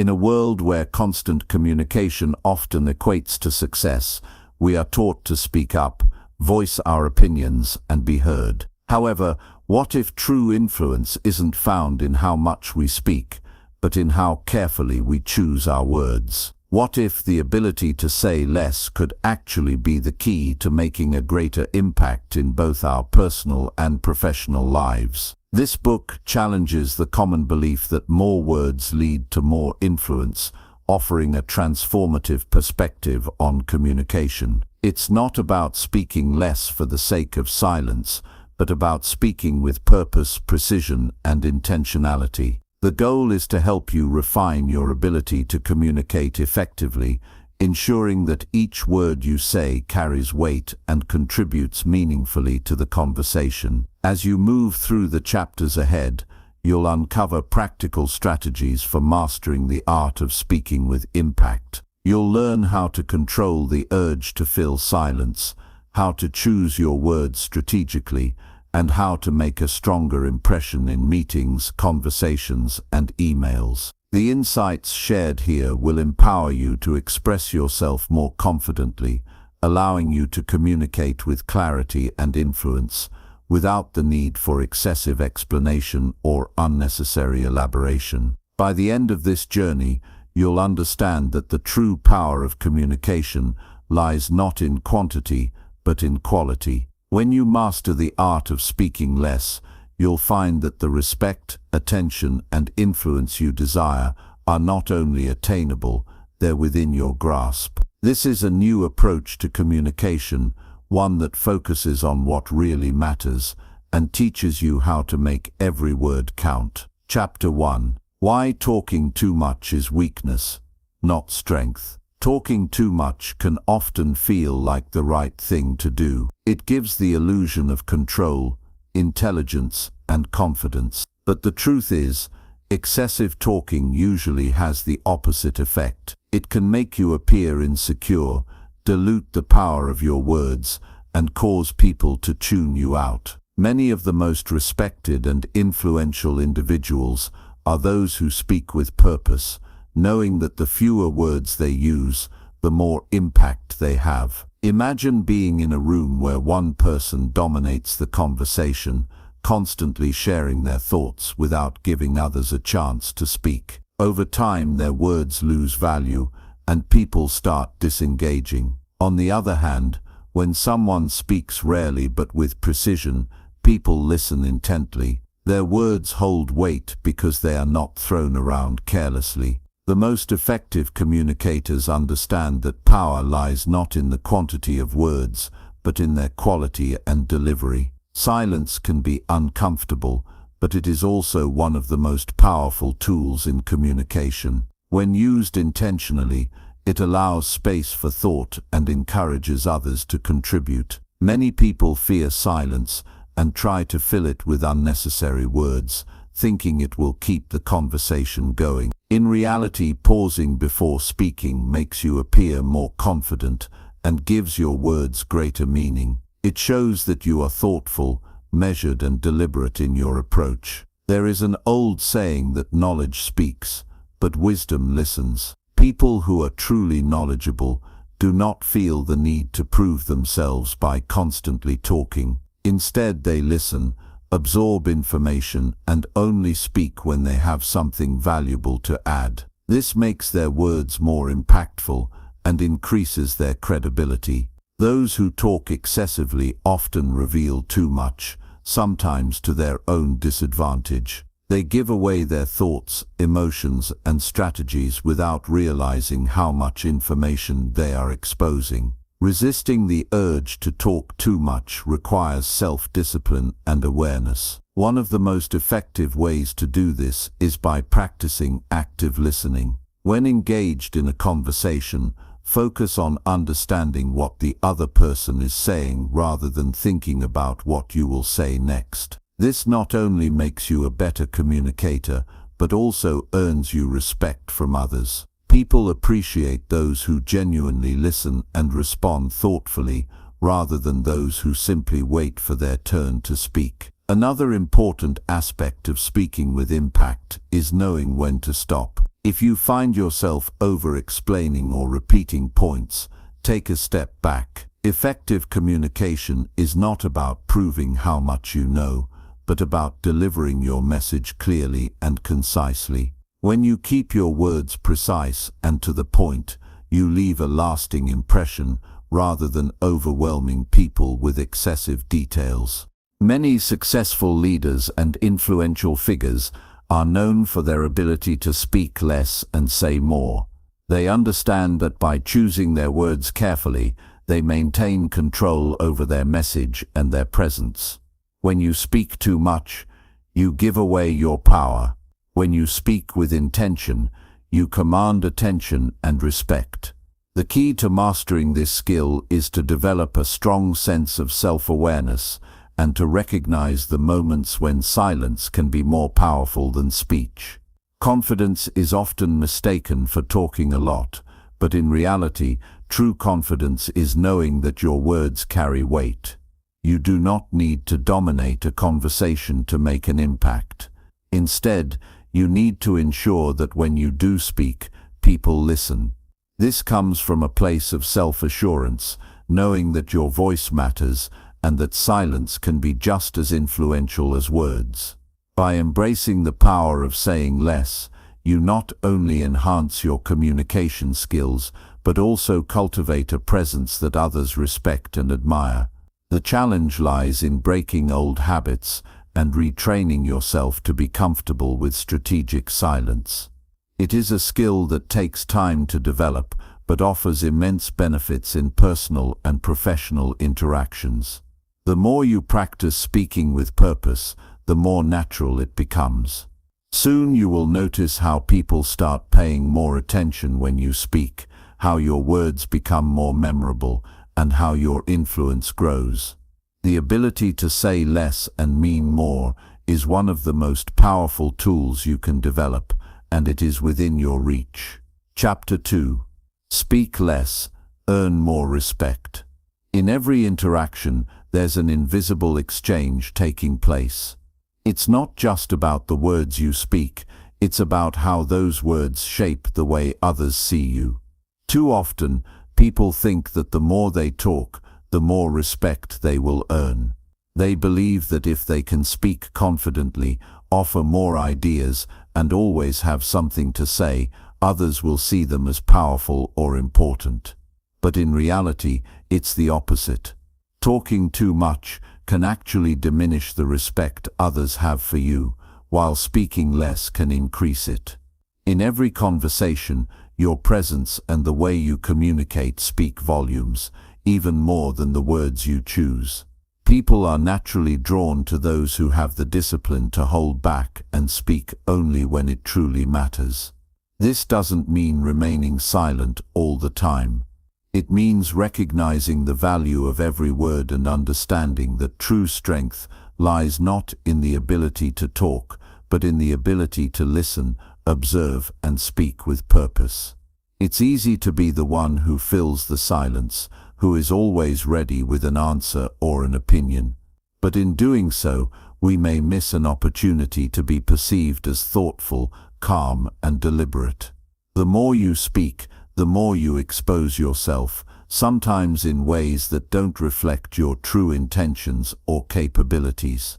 In a world where constant communication often equates to success, we are taught to speak up, voice our opinions, and be heard. However, what if true influence isn't found in how much we speak, but in how carefully we choose our words? What if the ability to say less could actually be the key to making a greater impact in both our personal and professional lives? This book challenges the common belief that more words lead to more influence, offering a transformative perspective on communication. It's not about speaking less for the sake of silence, but about speaking with purpose, precision, and intentionality. The goal is to help you refine your ability to communicate effectively, ensuring that each word you say carries weight and contributes meaningfully to the conversation. As you move through the chapters ahead, you'll uncover practical strategies for mastering the art of speaking with impact. You'll learn how to control the urge to fill silence, how to choose your words strategically, and how to make a stronger impression in meetings, conversations, and emails. The insights shared here will empower you to express yourself more confidently, allowing you to communicate with clarity and influence, without the need for excessive explanation or unnecessary elaboration. By the end of this journey, you'll understand that the true power of communication lies not in quantity, but in quality. When you master the art of speaking less, you'll find that the respect, attention, and influence you desire are not only attainable, they're within your grasp. This is a new approach to communication, one that focuses on what really matters and teaches you how to make every word count. Chapter 1. Why talking too much is weakness, not strength. Talking too much can often feel like the right thing to do. It gives the illusion of control, intelligence, and confidence. But the truth is, excessive talking usually has the opposite effect. It can make you appear insecure, dilute the power of your words, and cause people to tune you out. Many of the most respected and influential individuals are those who speak with purpose, knowing that the fewer words they use, the more impact they have. Imagine being in a room where one person dominates the conversation, constantly sharing their thoughts without giving others a chance to speak. Over time, their words lose value, and people start disengaging. On the other hand, when someone speaks rarely but with precision, people listen intently. Their words hold weight because they are not thrown around carelessly. The most effective communicators understand that power lies not in the quantity of words, but in their quality and delivery. Silence can be uncomfortable, but it is also one of the most powerful tools in communication. When used intentionally, it allows space for thought and encourages others to contribute. Many people fear silence and try to fill it with unnecessary words, thinking it will keep the conversation going. In reality, pausing before speaking makes you appear more confident and gives your words greater meaning. It shows that you are thoughtful, measured, and deliberate in your approach. There is an old saying that knowledge speaks, but wisdom listens. People who are truly knowledgeable do not feel the need to prove themselves by constantly talking. Instead, they listen, absorb information, and only speak when they have something valuable to add. This makes their words more impactful and increases their credibility. Those who talk excessively often reveal too much, sometimes to their own disadvantage. They give away their thoughts, emotions, and strategies without realizing how much information they are exposing. Resisting the urge to talk too much requires self-discipline and awareness. One of the most effective ways to do this is by practicing active listening. When engaged in a conversation, focus on understanding what the other person is saying rather than thinking about what you will say next. This not only makes you a better communicator, but also earns you respect from others. People appreciate those who genuinely listen and respond thoughtfully, rather than those who simply wait for their turn to speak. Another important aspect of speaking with impact is knowing when to stop. If you find yourself over-explaining or repeating points, take a step back. Effective communication is not about proving how much you know, but about delivering your message clearly and concisely. When you keep your words precise and to the point, you leave a lasting impression rather than overwhelming people with excessive details. Many successful leaders and influential figures are known for their ability to speak less and say more. They understand that by choosing their words carefully, they maintain control over their message and their presence. When you speak too much, you give away your power. When you speak with intention, you command attention and respect. The key to mastering this skill is to develop a strong sense of self-awareness and to recognize the moments when silence can be more powerful than speech. Confidence is often mistaken for talking a lot, but in reality, true confidence is knowing that your words carry weight. You do not need to dominate a conversation to make an impact. Instead, you need to ensure that when you do speak, people listen. This comes from a place of self-assurance, knowing that your voice matters and that silence can be just as influential as words. By embracing the power of saying less, you not only enhance your communication skills, but also cultivate a presence that others respect and admire. The challenge lies in breaking old habits and retraining yourself to be comfortable with strategic silence. It is a skill that takes time to develop, but offers immense benefits in personal and professional interactions. The more you practice speaking with purpose, the more natural it becomes. Soon you will notice how people start paying more attention when you speak, how your words become more memorable, and how your influence grows. The ability to say less and mean more is one of the most powerful tools you can develop, and it is within your reach. Chapter 2. Speak less, earn more respect. In every interaction, there's an invisible exchange taking place. It's not just about the words you speak, it's about how those words shape the way others see you. Too often, people think that the more they talk, the more respect they will earn. They believe that if they can speak confidently, offer more ideas, and always have something to say, others will see them as powerful or important. But in reality, it's the opposite. Talking too much can actually diminish the respect others have for you, while speaking less can increase it. In every conversation, your presence and the way you communicate speak volumes, even more than the words you choose. People are naturally drawn to those who have the discipline to hold back and speak only when it truly matters. This doesn't mean remaining silent all the time. It means recognizing the value of every word and understanding that true strength lies not in the ability to talk, but in the ability to listen, observe, and speak with purpose. It's easy to be the one who fills the silence, who is always ready with an answer or an opinion. But in doing so, we may miss an opportunity to be perceived as thoughtful, calm, and deliberate. The more you speak, the more you expose yourself, sometimes in ways that don't reflect your true intentions or capabilities.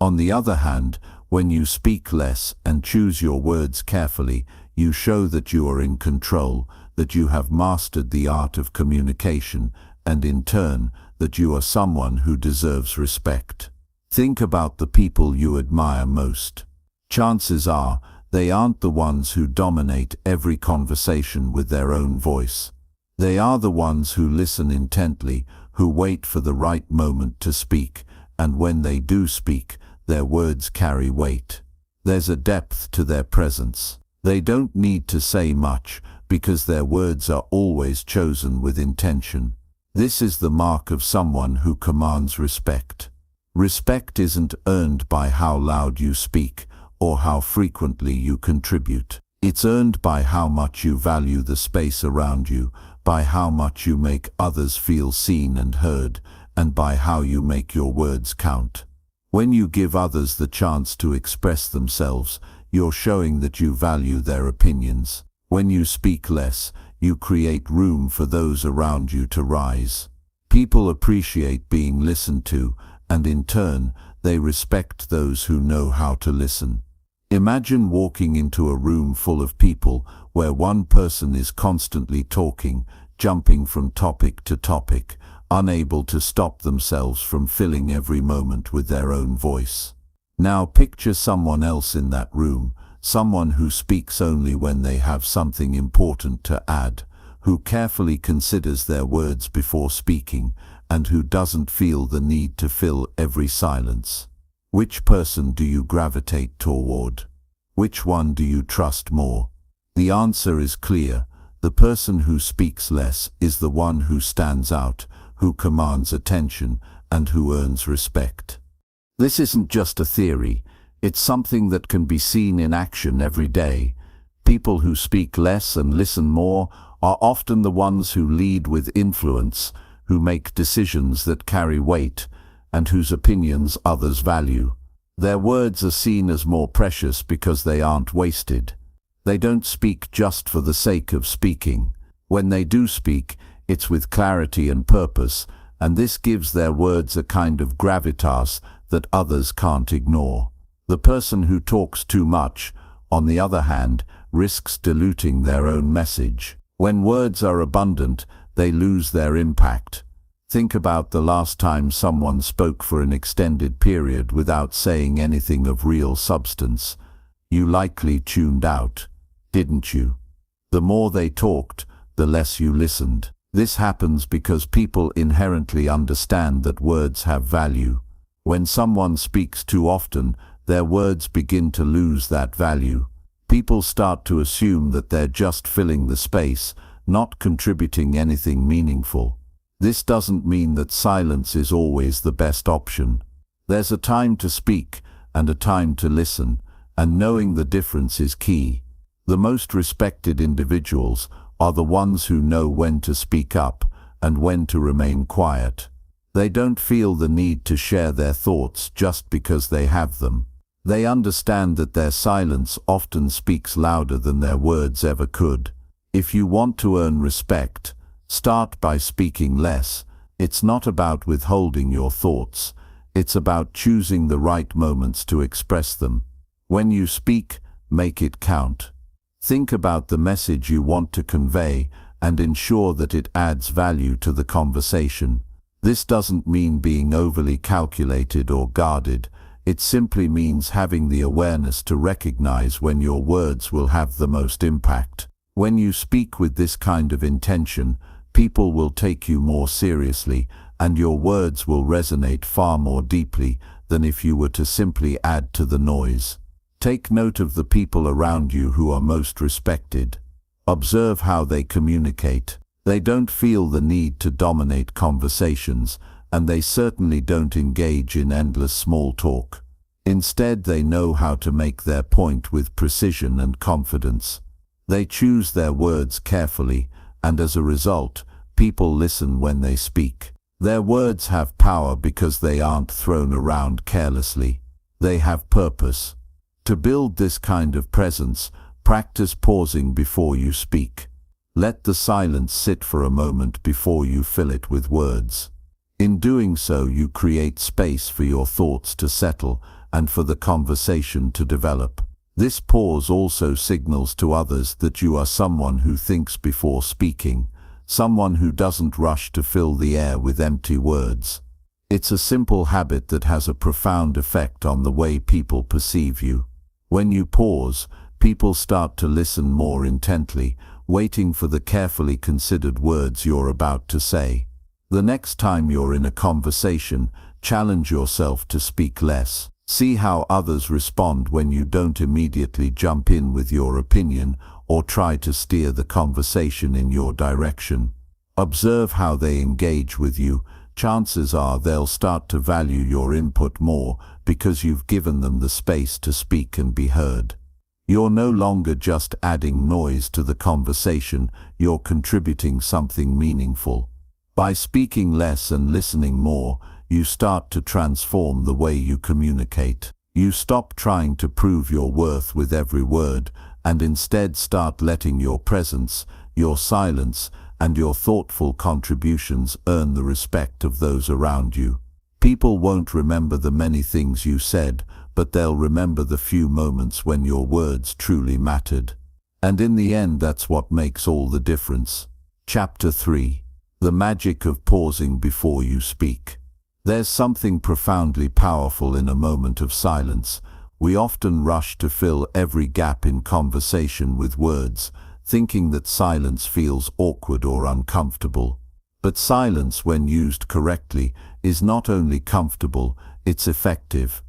On the other hand, when you speak less and choose your words carefully, you show that you are in control, that you have mastered the art of communication, and in turn, that you are someone who deserves respect. Think about the people you admire most. Chances are, they aren't the ones who dominate every conversation with their own voice. They are the ones who listen intently, who wait for the right moment to speak, and when they do speak, their words carry weight. There's a depth to their presence. They don't need to say much, because their words are always chosen with intention. This is the mark of someone who commands respect. Respect isn't earned by how loud you speak, or how frequently you contribute. It's earned by how much you value the space around you, by how much you make others feel seen and heard, and by how you make your words count. When you give others the chance to express themselves, you're showing that you value their opinions. When you speak less, you create room for those around you to rise. People appreciate being listened to, and in turn, they respect those who know how to listen. Imagine walking into a room full of people where one person is constantly talking, jumping from topic to topic, unable to stop themselves from filling every moment with their own voice. Now picture someone else in that room, someone who speaks only when they have something important to add, who carefully considers their words before speaking, and who doesn't feel the need to fill every silence. Which person do you gravitate toward? Which one do you trust more? The answer is clear. The person who speaks less is the one who stands out, who commands attention, and who earns respect. This isn't just a theory. It's something that can be seen in action every day. People who speak less and listen more are often the ones who lead with influence, who make decisions that carry weight, and whose opinions others value. Their words are seen as more precious because they aren't wasted. They don't speak just for the sake of speaking. When they do speak, it's with clarity and purpose, and this gives their words a kind of gravitas that others can't ignore. The person who talks too much, on the other hand, risks diluting their own message. When words are abundant, they lose their impact. Think about the last time someone spoke for an extended period without saying anything of real substance. You likely tuned out, didn't you? The more they talked, the less you listened. This happens because people inherently understand that words have value. When someone speaks too often, their words begin to lose that value. People start to assume that they're just filling the space, not contributing anything meaningful. This doesn't mean that silence is always the best option. There's a time to speak and a time to listen, and knowing the difference is key. The most respected individuals are the ones who know when to speak up and when to remain quiet. They don't feel the need to share their thoughts just because they have them. They understand that their silence often speaks louder than their words ever could. If you want to earn respect, start by speaking less. It's not about withholding your thoughts. It's about choosing the right moments to express them. When you speak, make it count. Think about the message you want to convey and ensure that it adds value to the conversation. This doesn't mean being overly calculated or guarded. It simply means having the awareness to recognize when your words will have the most impact. When you speak with this kind of intention, people will take you more seriously, and your words will resonate far more deeply than if you were to simply add to the noise. Take note of the people around you who are most respected. Observe how they communicate. They don't feel the need to dominate conversations, and they certainly don't engage in endless small talk. Instead, they know how to make their point with precision and confidence. They choose their words carefully, and as a result, people listen when they speak. Their words have power because they aren't thrown around carelessly. They have purpose. To build this kind of presence, practice pausing before you speak. Let the silence sit for a moment before you fill it with words. In doing so, you create space for your thoughts to settle and for the conversation to develop. This pause also signals to others that you are someone who thinks before speaking, someone who doesn't rush to fill the air with empty words. It's a simple habit that has a profound effect on the way people perceive you. When you pause, people start to listen more intently, waiting for the carefully considered words you're about to say. The next time you're in a conversation, challenge yourself to speak less. See how others respond when you don't immediately jump in with your opinion or try to steer the conversation in your direction. Observe how they engage with you. Chances are they'll start to value your input more because you've given them the space to speak and be heard. You're no longer just adding noise to the conversation, you're contributing something meaningful. By speaking less and listening more, you start to transform the way you communicate. You stop trying to prove your worth with every word and instead start letting your presence, your silence, and your thoughtful contributions earn the respect of those around you. People won't remember the many things you said, but they'll remember the few moments when your words truly mattered. And in the end, that's what makes all the difference. Chapter 3. The magic of pausing before you speak. There's something profoundly powerful in a moment of silence. We often rush to fill every gap in conversation with words, thinking that silence feels awkward or uncomfortable. But silence, when used correctly, is not only comfortable, it's effective.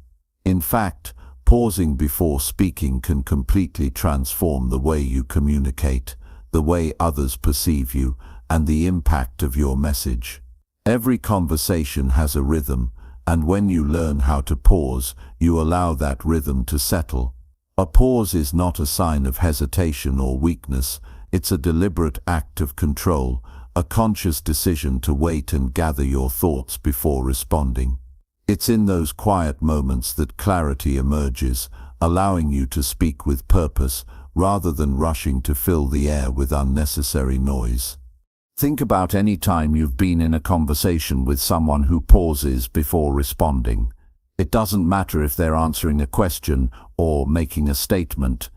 In fact, pausing before speaking can completely transform the way you communicate, the way others perceive you, and the impact of your message. Every conversation has a rhythm, and when you learn how to pause, you allow that rhythm to settle. A pause is not a sign of hesitation or weakness, it's a deliberate act of control, a conscious decision to wait and gather your thoughts before responding. It's in those quiet moments that clarity emerges, allowing you to speak with purpose rather than rushing to fill the air with unnecessary noise. Think about any time you've been in a conversation with someone who pauses before responding. It doesn't matter if they're answering a question or making a statement.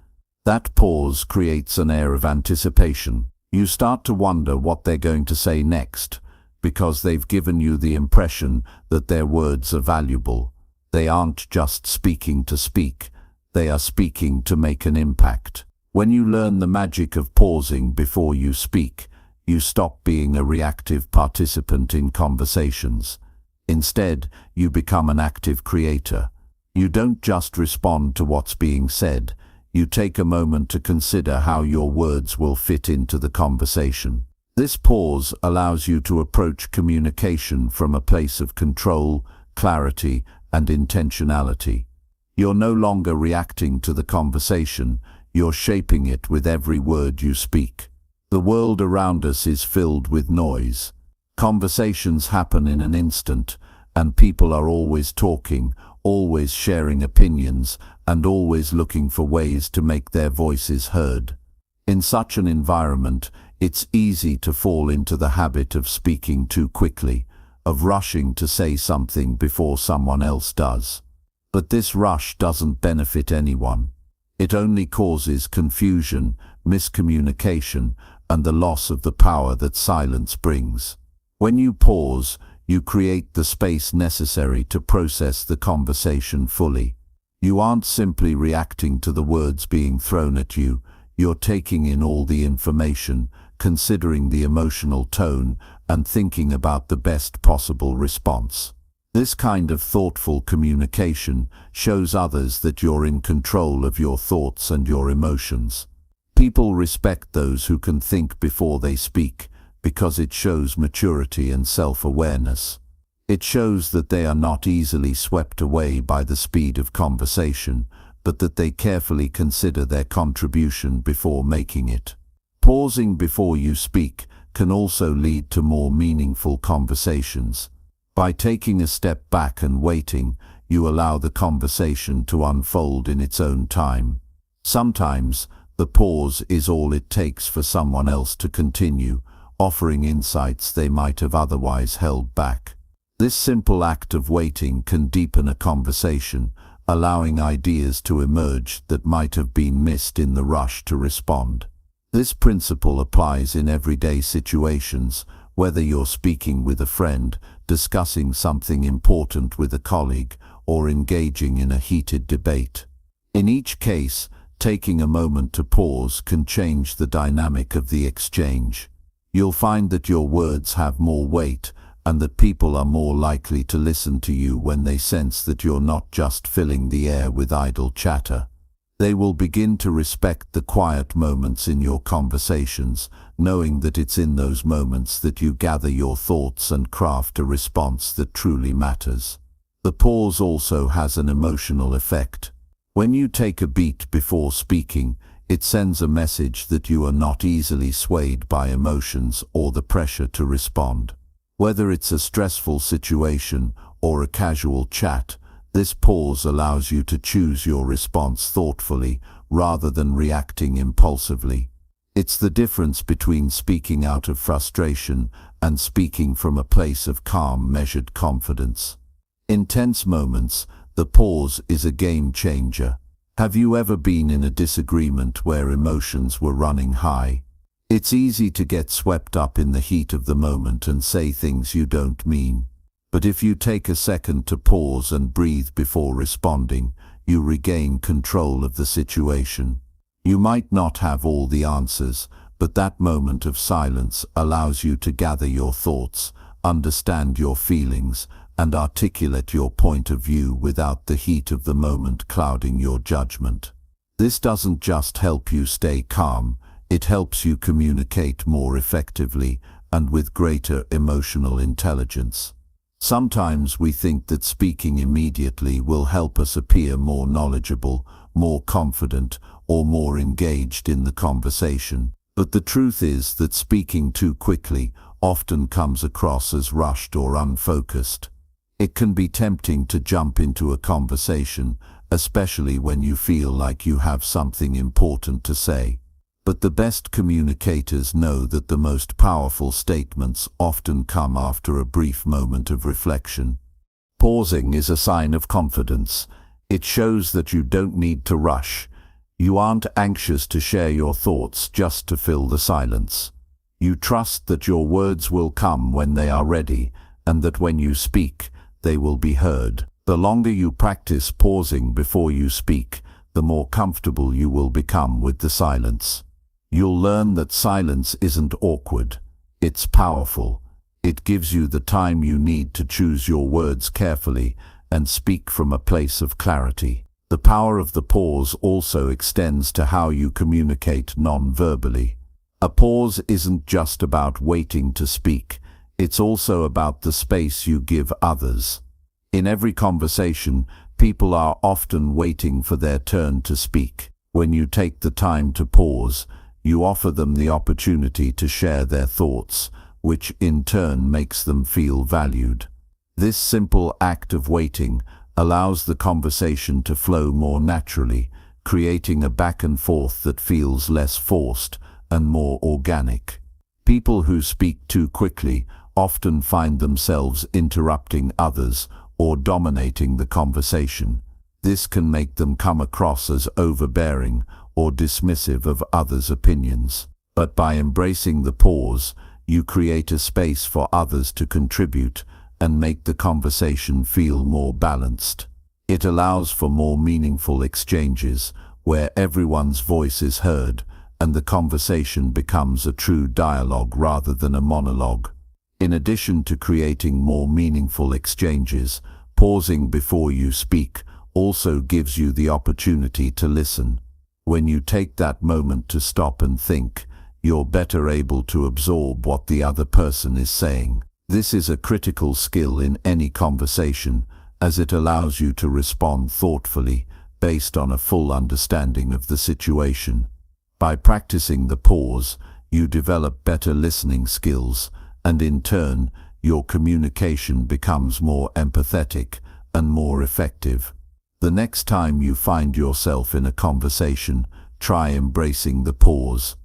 That pause creates an air of anticipation. You start to wonder what they're going to say next, because they've given you the impression that their words are valuable. They aren't just speaking to speak, they are speaking to make an impact. When you learn the magic of pausing before you speak, you stop being a reactive participant in conversations. Instead, you become an active creator. You don't just respond to what's being said, you take a moment to consider how your words will fit into the conversation. This pause allows you to approach communication from a place of control, clarity, and intentionality. You're no longer reacting to the conversation, you're shaping it with every word you speak. The world around us is filled with noise. Conversations happen in an instant, and people are always talking, always sharing opinions, and always looking for ways to make their voices heard. In such an environment, it's easy to fall into the habit of speaking too quickly, of rushing to say something before someone else does. But this rush doesn't benefit anyone. It only causes confusion, miscommunication, and the loss of the power that silence brings. When you pause, you create the space necessary to process the conversation fully. You aren't simply reacting to the words being thrown at you, you're taking in all the information, considering the emotional tone, and thinking about the best possible response. This kind of thoughtful communication shows others that you're in control of your thoughts and your emotions. People respect those who can think before they speak, because it shows maturity and self-awareness. It shows that they are not easily swept away by the speed of conversation, but that they carefully consider their contribution before making it. Pausing before you speak can also lead to more meaningful conversations. By taking a step back and waiting, you allow the conversation to unfold in its own time. Sometimes, the pause is all it takes for someone else to continue, offering insights they might have otherwise held back. This simple act of waiting can deepen a conversation, allowing ideas to emerge that might have been missed in the rush to respond. This principle applies in everyday situations, whether you're speaking with a friend, discussing something important with a colleague, or engaging in a heated debate. In each case, taking a moment to pause can change the dynamic of the exchange. You'll find that your words have more weight, and that people are more likely to listen to you when they sense that you're not just filling the air with idle chatter. They will begin to respect the quiet moments in your conversations, knowing that it's in those moments that you gather your thoughts and craft a response that truly matters. The pause also has an emotional effect. When you take a beat before speaking, it sends a message that you are not easily swayed by emotions or the pressure to respond. Whether it's a stressful situation or a casual chat, This pause allows you to choose your response thoughtfully rather than reacting impulsively. It's the difference between speaking out of frustration and speaking from a place of calm, measured confidence. In tense moments, the pause is a game changer. Have you ever been in a disagreement where emotions were running high? It's easy to get swept up in the heat of the moment and say things you don't mean. But if you take a second to pause and breathe before responding, you regain control of the situation. You might not have all the answers, but that moment of silence allows you to gather your thoughts, understand your feelings, and articulate your point of view without the heat of the moment clouding your judgment. This doesn't just help you stay calm, it helps you communicate more effectively and with greater emotional intelligence. Sometimes we think that speaking immediately will help us appear more knowledgeable, more confident, or more engaged in the conversation. But the truth is that speaking too quickly often comes across as rushed or unfocused. It can be tempting to jump into a conversation, especially when you feel like you have something important to say. But the best communicators know that the most powerful statements often come after a brief moment of reflection. Pausing is a sign of confidence. It shows that you don't need to rush. You aren't anxious to share your thoughts just to fill the silence. You trust that your words will come when they are ready, and that when you speak, they will be heard. The longer you practice pausing before you speak, the more comfortable you will become with the silence. You'll learn that silence isn't awkward. It's powerful. It gives you the time you need to choose your words carefully and speak from a place of clarity. The power of the pause also extends to how you communicate non-verbally. A pause isn't just about waiting to speak. It's also about the space you give others. In every conversation, people are often waiting for their turn to speak. When you take the time to pause, you offer them the opportunity to share their thoughts, which in turn makes them feel valued. This simple act of waiting allows the conversation to flow more naturally, creating a back and forth that feels less forced and more organic. People who speak too quickly often find themselves interrupting others or dominating the conversation. This can make them come across as overbearing or dismissive of others' opinions. But by embracing the pause, you create a space for others to contribute and make the conversation feel more balanced. It allows for more meaningful exchanges where everyone's voice is heard and the conversation becomes a true dialogue rather than a monologue. In addition to creating more meaningful exchanges, pausing before you speak also gives you the opportunity to listen. When you take that moment to stop and think, you're better able to absorb what the other person is saying. This is a critical skill in any conversation, as it allows you to respond thoughtfully based on a full understanding of the situation. By practicing the pause, you develop better listening skills, and in turn, your communication becomes more empathetic and more effective. The next time you find yourself in a conversation, try embracing the pause.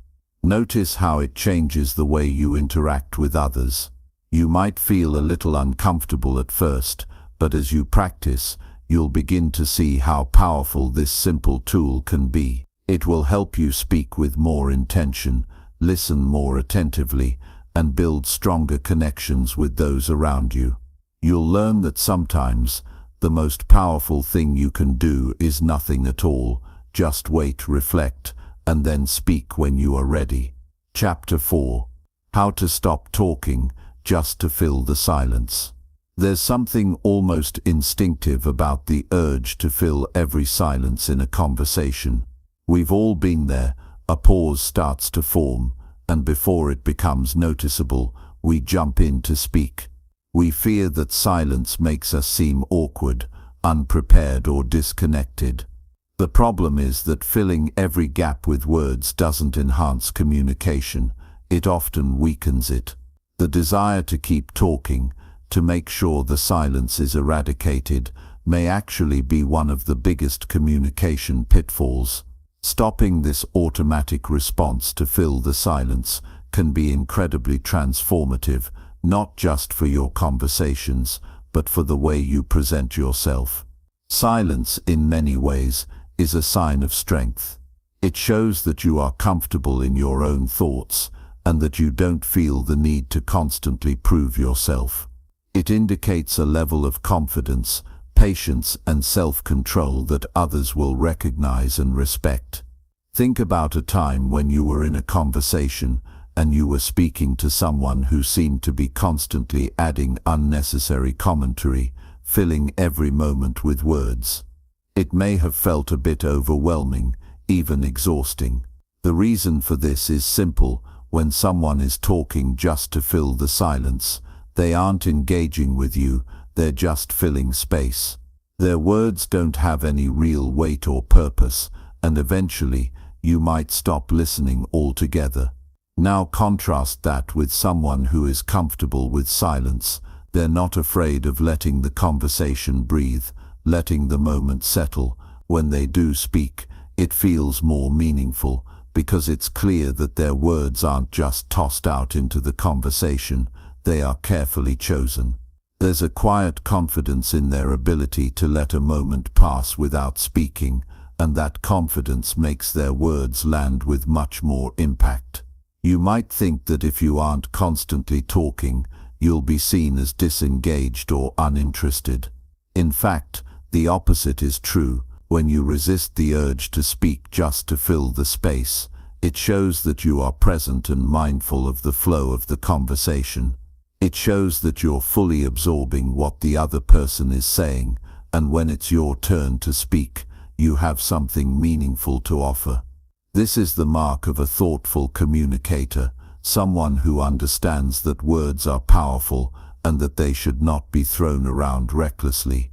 Notice how it changes the way you interact with others. You might feel a little uncomfortable at first, but as you practice, you'll begin to see how powerful this simple tool can be. It will help you speak with more intention, listen more attentively, and build stronger connections with those around you. You'll learn that sometimes the most powerful thing you can do is nothing at all. Just wait, reflect, and then speak when you are ready. Chapter 4. How to stop talking just to fill the silence. There's something almost instinctive about the urge to fill every silence in a conversation. We've all been there. A pause starts to form, and before it becomes noticeable, we jump in to speak. We fear that silence makes us seem awkward, unprepared, or disconnected. The problem is that filling every gap with words doesn't enhance communication. It often weakens it. The desire to keep talking, to make sure the silence is eradicated, may actually be one of the biggest communication pitfalls. Stopping this automatic response to fill the silence can be incredibly transformative, not just for your conversations, but for the way you present yourself. Silence, in many ways, is a sign of strength. It shows that you are comfortable in your own thoughts and that you don't feel the need to constantly prove yourself. It indicates a level of confidence, patience, and self-control that others will recognize and respect. Think about a time when you were in a conversation and you were speaking to someone who seemed to be constantly adding unnecessary commentary, filling every moment with words. It may have felt a bit overwhelming, even exhausting. The reason for this is simple. When someone is talking just to fill the silence, they aren't engaging with you, they're just filling space. Their words don't have any real weight or purpose, and eventually you might stop listening altogether. Now contrast that with someone who is comfortable with silence. They're not afraid of letting the conversation breathe, letting the moment settle. When they do speak, it feels more meaningful, because it's clear that their words aren't just tossed out into the conversation, they are carefully chosen. There's a quiet confidence in their ability to let a moment pass without speaking, and that confidence makes their words land with much more impact. You might think that if you aren't constantly talking, you'll be seen as disengaged or uninterested. In fact, the opposite is true. When you resist the urge to speak just to fill the space, it shows that you are present and mindful of the flow of the conversation. It shows that you're fully absorbing what the other person is saying, and when it's your turn to speak, you have something meaningful to offer. This is the mark of a thoughtful communicator, someone who understands that words are powerful and that they should not be thrown around recklessly.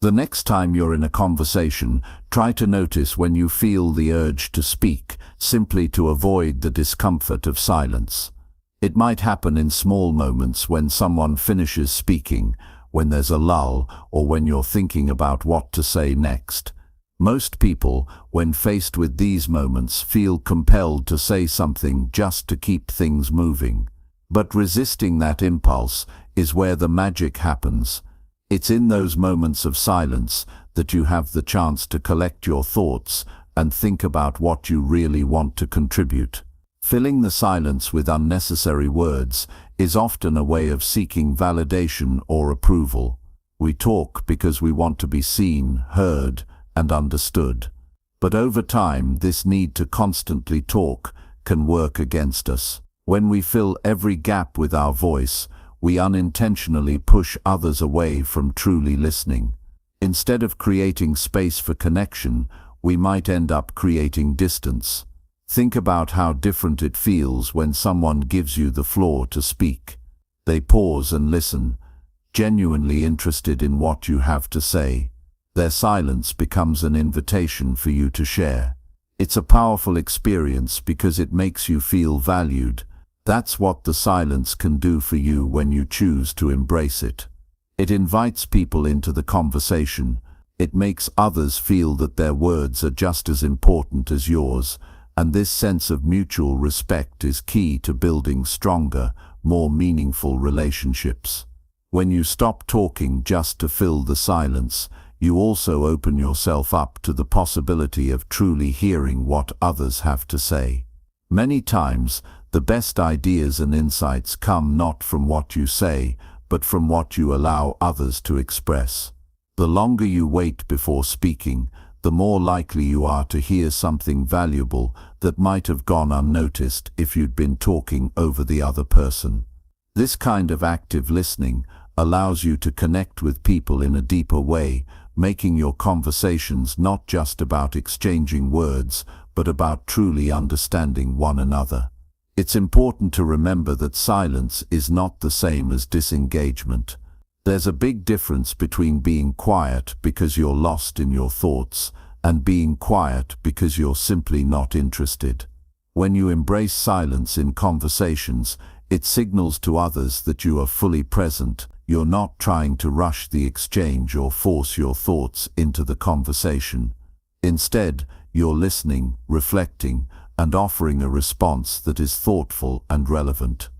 The next time you're in a conversation, try to notice when you feel the urge to speak, simply to avoid the discomfort of silence. It might happen in small moments, when someone finishes speaking, when there's a lull, or when you're thinking about what to say next. Most people, when faced with these moments, feel compelled to say something just to keep things moving. But resisting that impulse is where the magic happens. It's in those moments of silence that you have the chance to collect your thoughts and think about what you really want to contribute. Filling the silence with unnecessary words is often a way of seeking validation or approval. We talk because we want to be seen, heard, and understood. But over time, this need to constantly talk can work against us. When we fill every gap with our voice, we unintentionally push others away from truly listening. Instead of creating space for connection, we might end up creating distance. Think about how different it feels when someone gives you the floor to speak. They pause and listen, genuinely interested in what you have to say. Their silence becomes an invitation for you to share. It's a powerful experience because it makes you feel valued. That's what the silence can do for you when you choose to embrace it. It invites people into the conversation. It makes others feel that their words are just as important as yours, and this sense of mutual respect is key to building stronger, more meaningful relationships. When you stop talking just to fill the silence, you also open yourself up to the possibility of truly hearing what others have to say. Many times, the best ideas and insights come not from what you say, but from what you allow others to express. The longer you wait before speaking, the more likely you are to hear something valuable that might have gone unnoticed if you'd been talking over the other person. This kind of active listening allows you to connect with people in a deeper way, making your conversations not just about exchanging words, but about truly understanding one another. It's important to remember that silence is not the same as disengagement. There's a big difference between being quiet because you're lost in your thoughts and being quiet because you're simply not interested. When you embrace silence in conversations, it signals to others that you are fully present, you're not trying to rush the exchange or force your thoughts into the conversation. Instead, you're listening, reflecting, and offering a response that is thoughtful and relevant.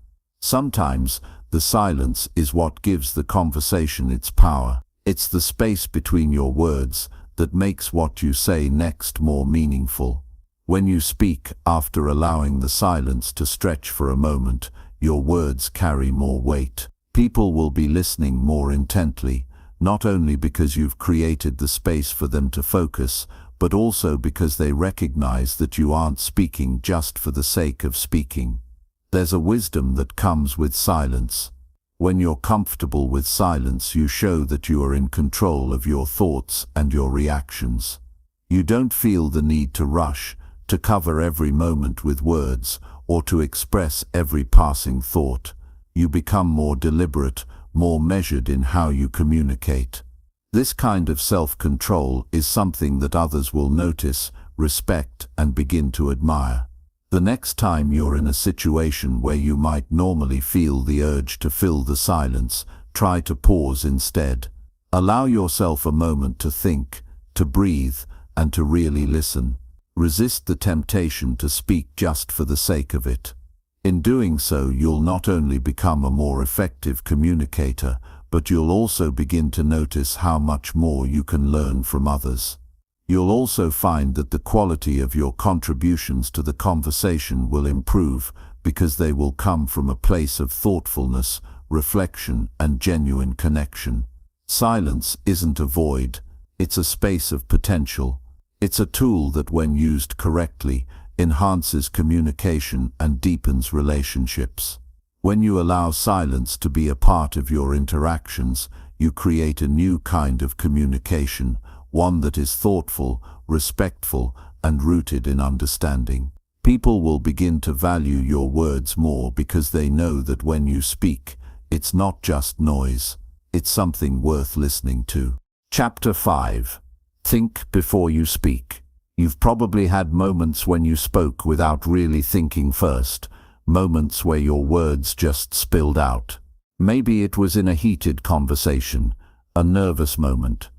Sometimes, the silence is what gives the conversation its power. It's the space between your words that makes what you say next more meaningful. When you speak after allowing the silence to stretch for a moment, your words carry more weight. People will be listening more intently, not only because you've created the space for them to focus, but also because they recognize that you aren't speaking just for the sake of speaking. There's a wisdom that comes with silence. When you're comfortable with silence, you show that you are in control of your thoughts and your reactions. You don't feel the need to rush, to cover every moment with words, or to express every passing thought. You become more deliberate, more measured in how you communicate. This kind of self-control is something that others will notice, respect, and begin to admire. The next time you're in a situation where you might normally feel the urge to fill the silence, try to pause instead. Allow yourself a moment to think, to breathe, and to really listen. Resist the temptation to speak just for the sake of it. In doing so, you'll not only become a more effective communicator, but you'll also begin to notice how much more you can learn from others. You'll also find that the quality of your contributions to the conversation will improve because they will come from a place of thoughtfulness, reflection, and genuine connection. Silence isn't a void, it's a space of potential. It's a tool that, when used correctly, enhances communication and deepens relationships. When you allow silence to be a part of your interactions, you create a new kind of communication, one that is thoughtful, respectful, and rooted in understanding. People will begin to value your words more because they know that when you speak, it's not just noise, it's something worth listening to. Chapter 5. Think before you speak. You've probably had moments when you spoke without really thinking first, moments where your words just spilled out. Maybe it was in a heated conversation, a nervous moment,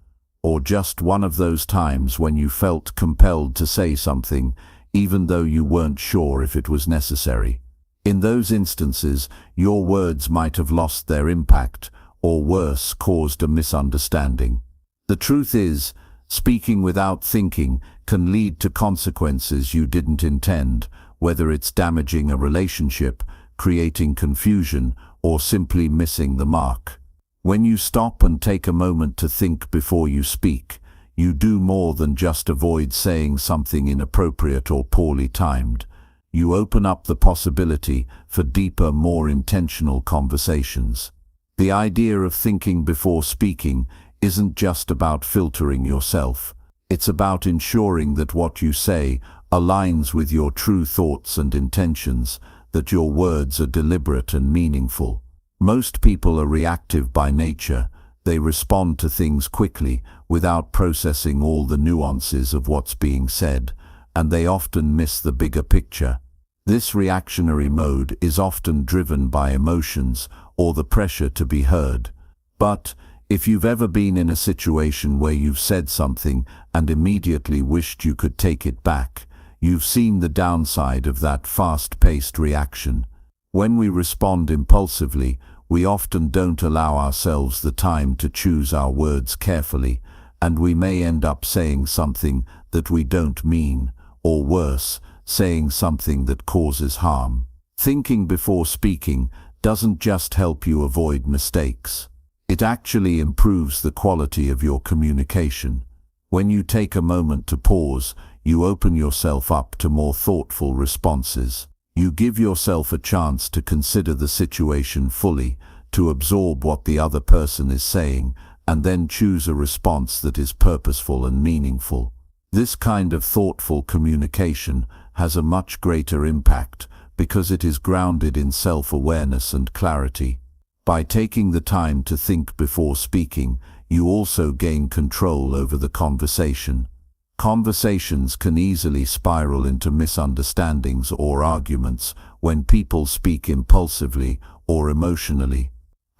or just one of those times when you felt compelled to say something, even though you weren't sure if it was necessary. In those instances, your words might have lost their impact, or worse, caused a misunderstanding. The truth is, speaking without thinking can lead to consequences you didn't intend, whether it's damaging a relationship, creating confusion, or simply missing the mark. When you stop and take a moment to think before you speak, you do more than just avoid saying something inappropriate or poorly timed. You open up the possibility for deeper, more intentional conversations. The idea of thinking before speaking isn't just about filtering yourself. It's about ensuring that what you say aligns with your true thoughts and intentions, that your words are deliberate and meaningful. Most people are reactive by nature. They respond to things quickly, without processing all the nuances of what's being said, and they often miss the bigger picture. This reactionary mode is often driven by emotions or the pressure to be heard. But if you've ever been in a situation where you've said something and immediately wished you could take it back, you've seen the downside of that fast-paced reaction. When we respond impulsively, we often don't allow ourselves the time to choose our words carefully, and we may end up saying something that we don't mean, or worse, saying something that causes harm. Thinking before speaking doesn't just help you avoid mistakes. It actually improves the quality of your communication. When you take a moment to pause, you open yourself up to more thoughtful responses. You give yourself a chance to consider the situation fully, to absorb what the other person is saying, and then choose a response that is purposeful and meaningful. This kind of thoughtful communication has a much greater impact because it is grounded in self-awareness and clarity. By taking the time to think before speaking, you also gain control over the conversation. Conversations can easily spiral into misunderstandings or arguments when people speak impulsively or emotionally.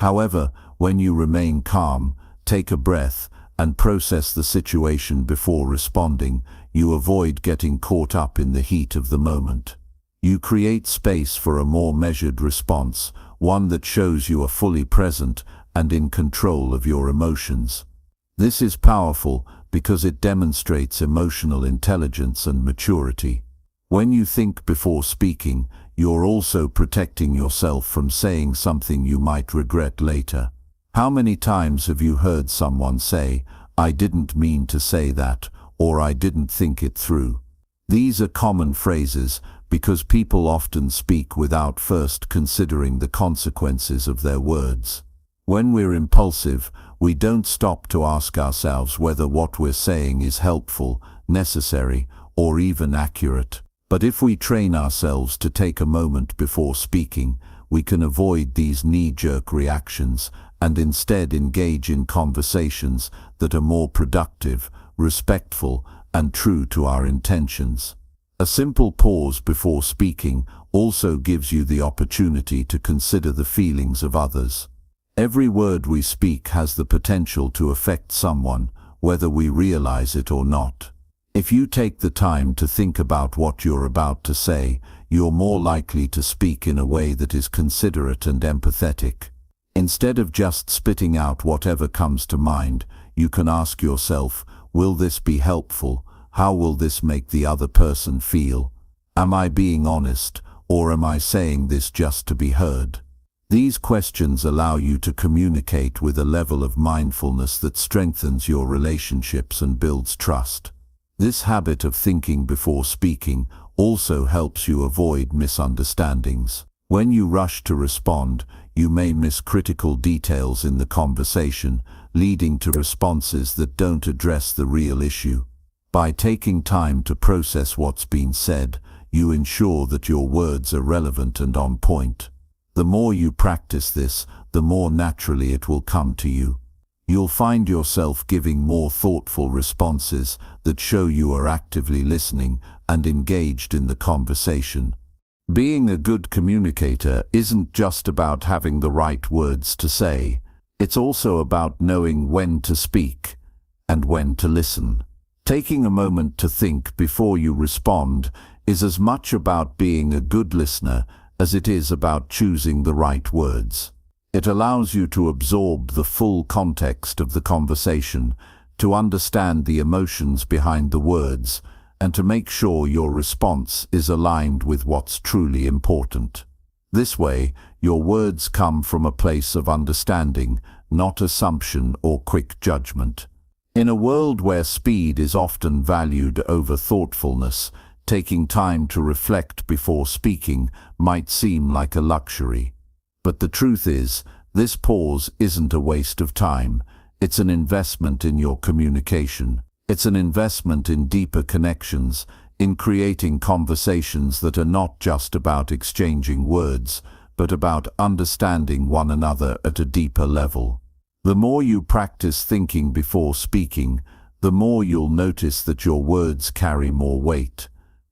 However, when you remain calm, take a breath, and process the situation before responding, you avoid getting caught up in the heat of the moment. You create space for a more measured response, one that shows you are fully present and in control of your emotions. This is powerful because it demonstrates emotional intelligence and maturity. When you think before speaking, you're also protecting yourself from saying something you might regret later. How many times have you heard someone say, "I didn't mean to say that," or "I didn't think it through"? These are common phrases because people often speak without first considering the consequences of their words. When we're impulsive, we don't stop to ask ourselves whether what we're saying is helpful, necessary, or even accurate. But if we train ourselves to take a moment before speaking, we can avoid these knee-jerk reactions and instead engage in conversations that are more productive, respectful, and true to our intentions. A simple pause before speaking also gives you the opportunity to consider the feelings of others. Every word we speak has the potential to affect someone, whether we realize it or not. If you take the time to think about what you're about to say, you're more likely to speak in a way that is considerate and empathetic. Instead of just spitting out whatever comes to mind, you can ask yourself, will this be helpful? How will this make the other person feel? Am I being honest, or am I saying this just to be heard? These questions allow you to communicate with a level of mindfulness that strengthens your relationships and builds trust. This habit of thinking before speaking also helps you avoid misunderstandings. When you rush to respond, you may miss critical details in the conversation, leading to responses that don't address the real issue. By taking time to process what's been said, you ensure that your words are relevant and on point. The more you practice this, the more naturally it will come to you. You'll find yourself giving more thoughtful responses that show you are actively listening and engaged in the conversation. Being a good communicator isn't just about having the right words to say. It's also about knowing when to speak and when to listen. Taking a moment to think before you respond is as much about being a good listener as it is about choosing the right words. It allows you to absorb the full context of the conversation, to understand the emotions behind the words, and to make sure your response is aligned with what's truly important. This way, your words come from a place of understanding, not assumption or quick judgment. In a world where speed is often valued over thoughtfulness, taking time to reflect before speaking might seem like a luxury. But the truth is, this pause isn't a waste of time. It's an investment in your communication. It's an investment in deeper connections, in creating conversations that are not just about exchanging words, but about understanding one another at a deeper level. The more you practice thinking before speaking, the more you'll notice that your words carry more weight,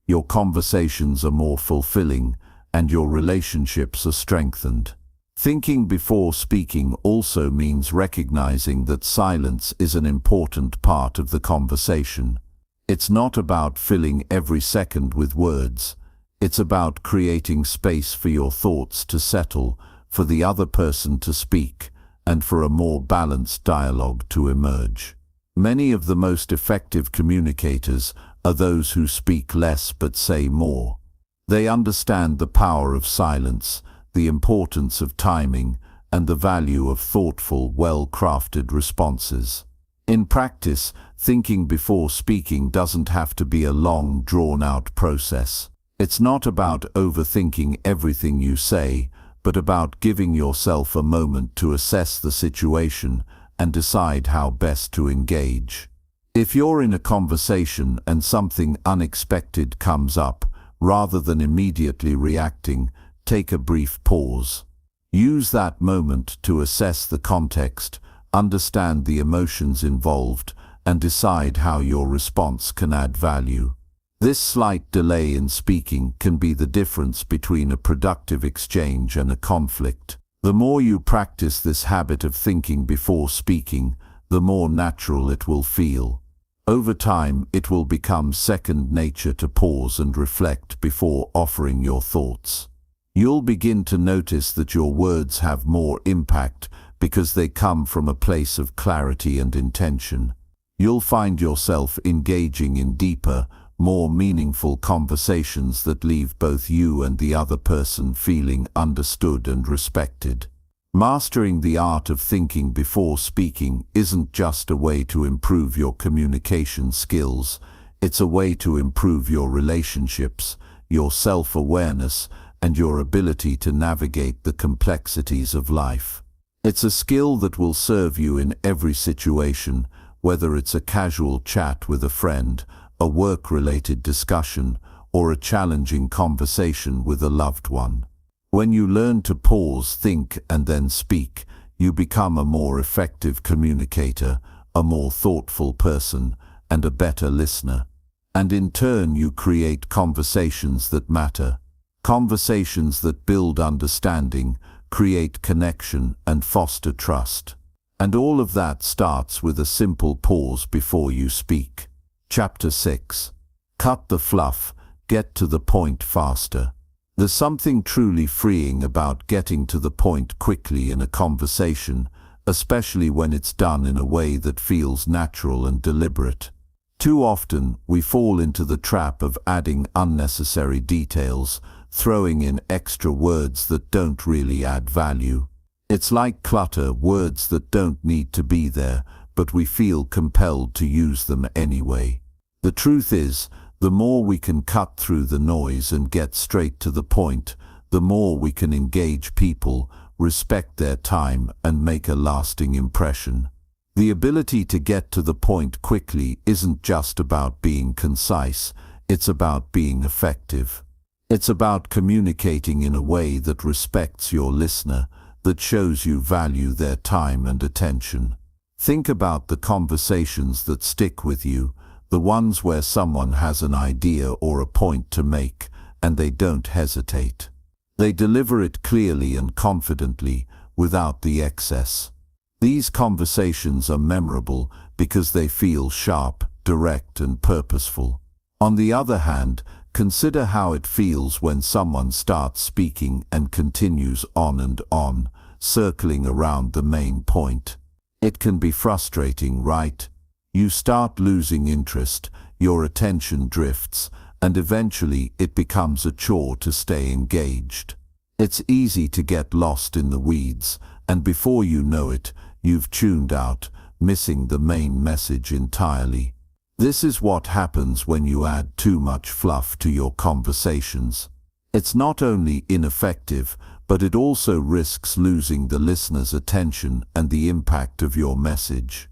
your conversations are more fulfilling, and your relationships are strengthened. Thinking before speaking also means recognizing that silence is an important part of the conversation. It's not about filling every second with words. It's about creating space for your thoughts to settle, for the other person to speak, and for a more balanced dialogue to emerge. Many of the most effective communicators are those who speak less but say more. They understand the power of silence, the importance of timing, and the value of thoughtful, well-crafted responses. In practice, thinking before speaking doesn't have to be a long, drawn-out process. It's not about overthinking everything you say, but about giving yourself a moment to assess the situation and decide how best to engage. If you're in a conversation and something unexpected comes up, rather than immediately reacting, take a brief pause. Use that moment to assess the context, understand the emotions involved, and decide how your response can add value. This slight delay in speaking can be the difference between a productive exchange and a conflict. The more you practice this habit of thinking before speaking, the more natural it will feel. Over time, it will become second nature to pause and reflect before offering your thoughts. You'll begin to notice that your words have more impact because they come from a place of clarity and intention. You'll find yourself engaging in deeper, more meaningful conversations that leave both you and the other person feeling understood and respected. Mastering the art of thinking before speaking isn't just a way to improve your communication skills, it's a way to improve your relationships, your self-awareness, and your ability to navigate the complexities of life. It's a skill that will serve you in every situation, whether it's a casual chat with a friend, a work-related discussion, or a challenging conversation with a loved one. When you learn to pause, think, and then speak, you become a more effective communicator, a more thoughtful person, and a better listener. And in turn, you create conversations that matter. Conversations that build understanding, create connection, and foster trust. And all of that starts with a simple pause before you speak. Chapter 6. Cut the fluff, get to the point faster. There's something truly freeing about getting to the point quickly in a conversation, especially when it's done in a way that feels natural and deliberate. Too often, we fall into the trap of adding unnecessary details, throwing in extra words that don't really add value. It's like clutter, words that don't need to be there, but we feel compelled to use them anyway. The truth is, the more we can cut through the noise and get straight to the point, the more we can engage people, respect their time, and make a lasting impression. The ability to get to the point quickly isn't just about being concise, it's about being effective. It's about communicating in a way that respects your listener, that shows you value their time and attention. Think about the conversations that stick with you, the ones where someone has an idea or a point to make, and they don't hesitate. They deliver it clearly and confidently, without the excess. These conversations are memorable because they feel sharp, direct, and purposeful. On the other hand, consider how it feels when someone starts speaking and continues on and on, circling around the main point. It can be frustrating, right? You start losing interest, your attention drifts, and eventually it becomes a chore to stay engaged. It's easy to get lost in the weeds, and before you know it, you've tuned out, missing the main message entirely. This is what happens when you add too much fluff to your conversations. It's not only ineffective, but it also risks losing the listener's attention and the impact of your message.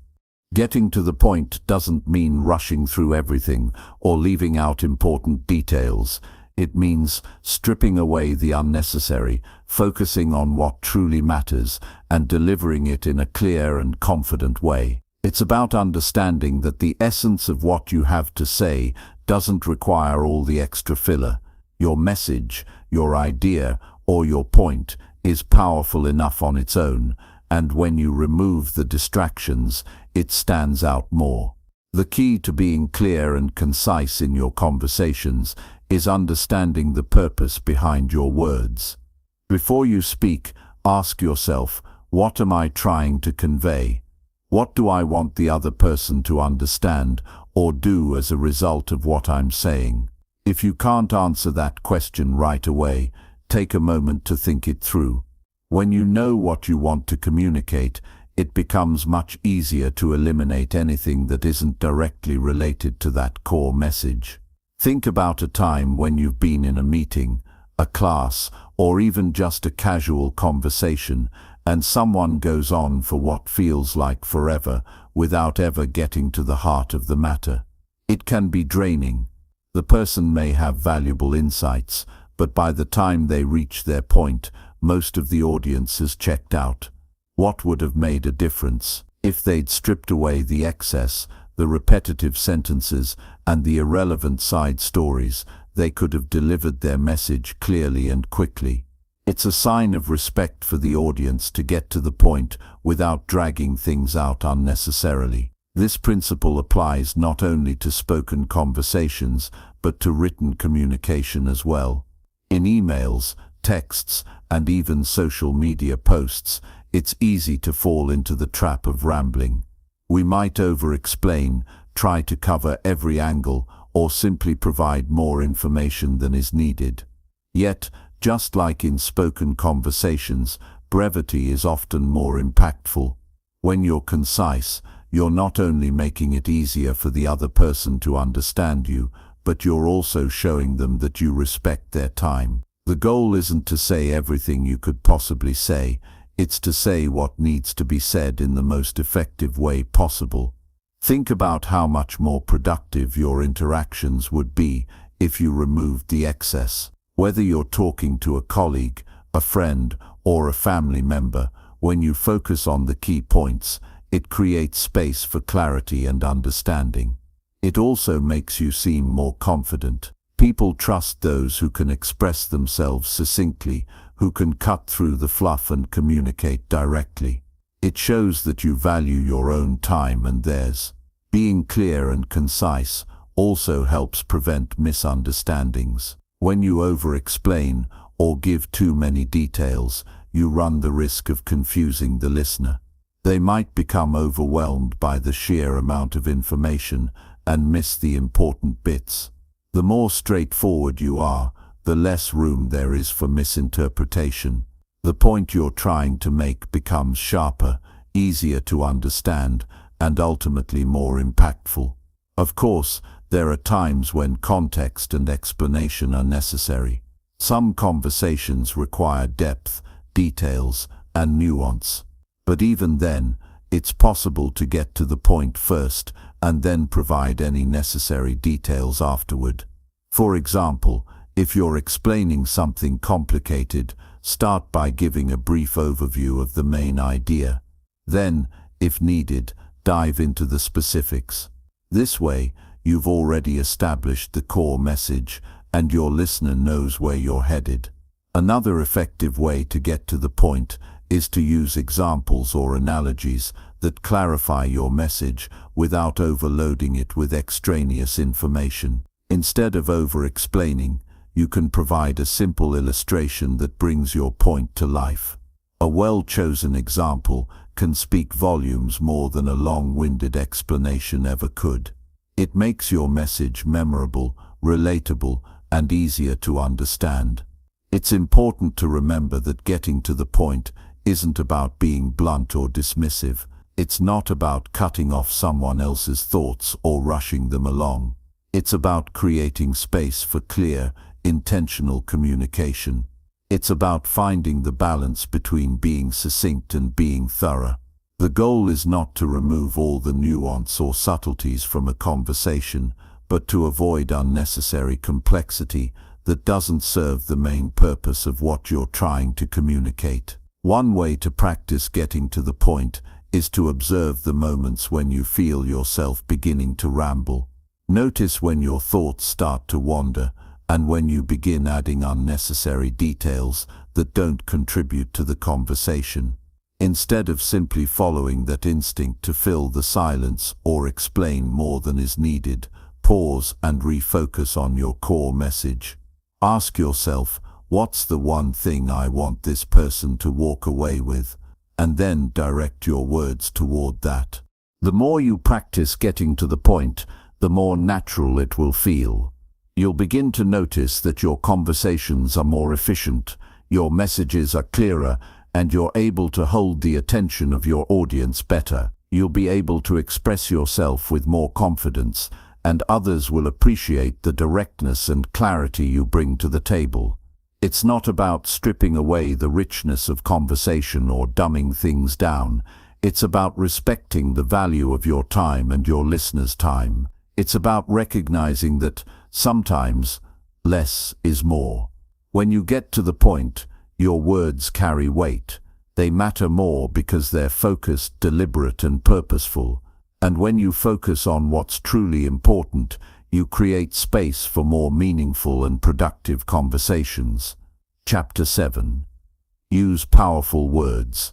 Getting to the point doesn't mean rushing through everything or leaving out important details. It means stripping away the unnecessary, focusing on what truly matters, and delivering it in a clear and confident way. It's about understanding that the essence of what you have to say doesn't require all the extra filler. Your message, your idea, or your point is powerful enough on its own, and when you remove the distractions, it stands out more. The key to being clear and concise in your conversations is understanding the purpose behind your words. Before you speak, ask yourself, what am I trying to convey? What do I want the other person to understand or do as a result of what I'm saying? If you can't answer that question right away, take a moment to think it through. When you know what you want to communicate, it becomes much easier to eliminate anything that isn't directly related to that core message. Think about a time when you've been in a meeting, a class, or even just a casual conversation, and someone goes on for what feels like forever without ever getting to the heart of the matter. It can be draining. The person may have valuable insights, but by the time they reach their point, most of the audience has checked out. What would have made a difference if they'd stripped away the excess, the repetitive sentences, and the irrelevant side stories? They could have delivered their message clearly and quickly. It's a sign of respect for the audience to get to the point without dragging things out unnecessarily. This principle applies not only to spoken conversations, but to written communication as well. In emails, texts, and even social media posts, it's easy to fall into the trap of rambling. We might over-explain, try to cover every angle, or simply provide more information than is needed. Yet, just like in spoken conversations, brevity is often more impactful. When you're concise, you're not only making it easier for the other person to understand you, but you're also showing them that you respect their time. The goal isn't to say everything you could possibly say, it's to say what needs to be said in the most effective way possible. Think about how much more productive your interactions would be if you removed the excess. Whether you're talking to a colleague, a friend, or a family member, when you focus on the key points, it creates space for clarity and understanding. It also makes you seem more confident. People trust those who can express themselves succinctly, who can cut through the fluff and communicate directly. It shows that you value your own time and theirs. Being clear and concise also helps prevent misunderstandings. When you over-explain or give too many details, you run the risk of confusing the listener. They might become overwhelmed by the sheer amount of information and miss the important bits. The more straightforward you are, the less room there is for misinterpretation. The point you're trying to make becomes sharper, easier to understand, and ultimately more impactful. Of course, there are times when context and explanation are necessary. Some conversations require depth, details, and nuance. But even then, it's possible to get to the point first and then provide any necessary details afterward. For example, if you're explaining something complicated, start by giving a brief overview of the main idea. Then, if needed, dive into the specifics. This way, you've already established the core message, and your listener knows where you're headed. Another effective way to get to the point is to use examples or analogies that clarify your message without overloading it with extraneous information. Instead of over-explaining, you can provide a simple illustration that brings your point to life. A well-chosen example can speak volumes more than a long-winded explanation ever could. It makes your message memorable, relatable, and easier to understand. It's important to remember that getting to the point isn't about being blunt or dismissive. It's not about cutting off someone else's thoughts or rushing them along. It's about creating space for clear, intentional communication. It's about finding the balance between being succinct and being thorough. The goal is not to remove all the nuance or subtleties from a conversation, but to avoid unnecessary complexity that doesn't serve the main purpose of what you're trying to communicate. One way to practice getting to the point is to observe the moments when you feel yourself beginning to ramble. Notice when your thoughts start to wander and when you begin adding unnecessary details that don't contribute to the conversation. Instead of simply following that instinct to fill the silence or explain more than is needed, pause and refocus on your core message. Ask yourself, what's the one thing I want this person to walk away with? And then direct your words toward that. The more you practice getting to the point, the more natural it will feel. You'll begin to notice that your conversations are more efficient, your messages are clearer, and you're able to hold the attention of your audience better. You'll be able to express yourself with more confidence, and others will appreciate the directness and clarity you bring to the table. It's not about stripping away the richness of conversation or dumbing things down. It's about respecting the value of your time and your listener's time. It's about recognizing that sometimes less is more. When you get to the point, your words carry weight. They matter more because they're focused, deliberate, and purposeful. And when you focus on what's truly important, you create space for more meaningful and productive conversations. Chapter 7. Use powerful words.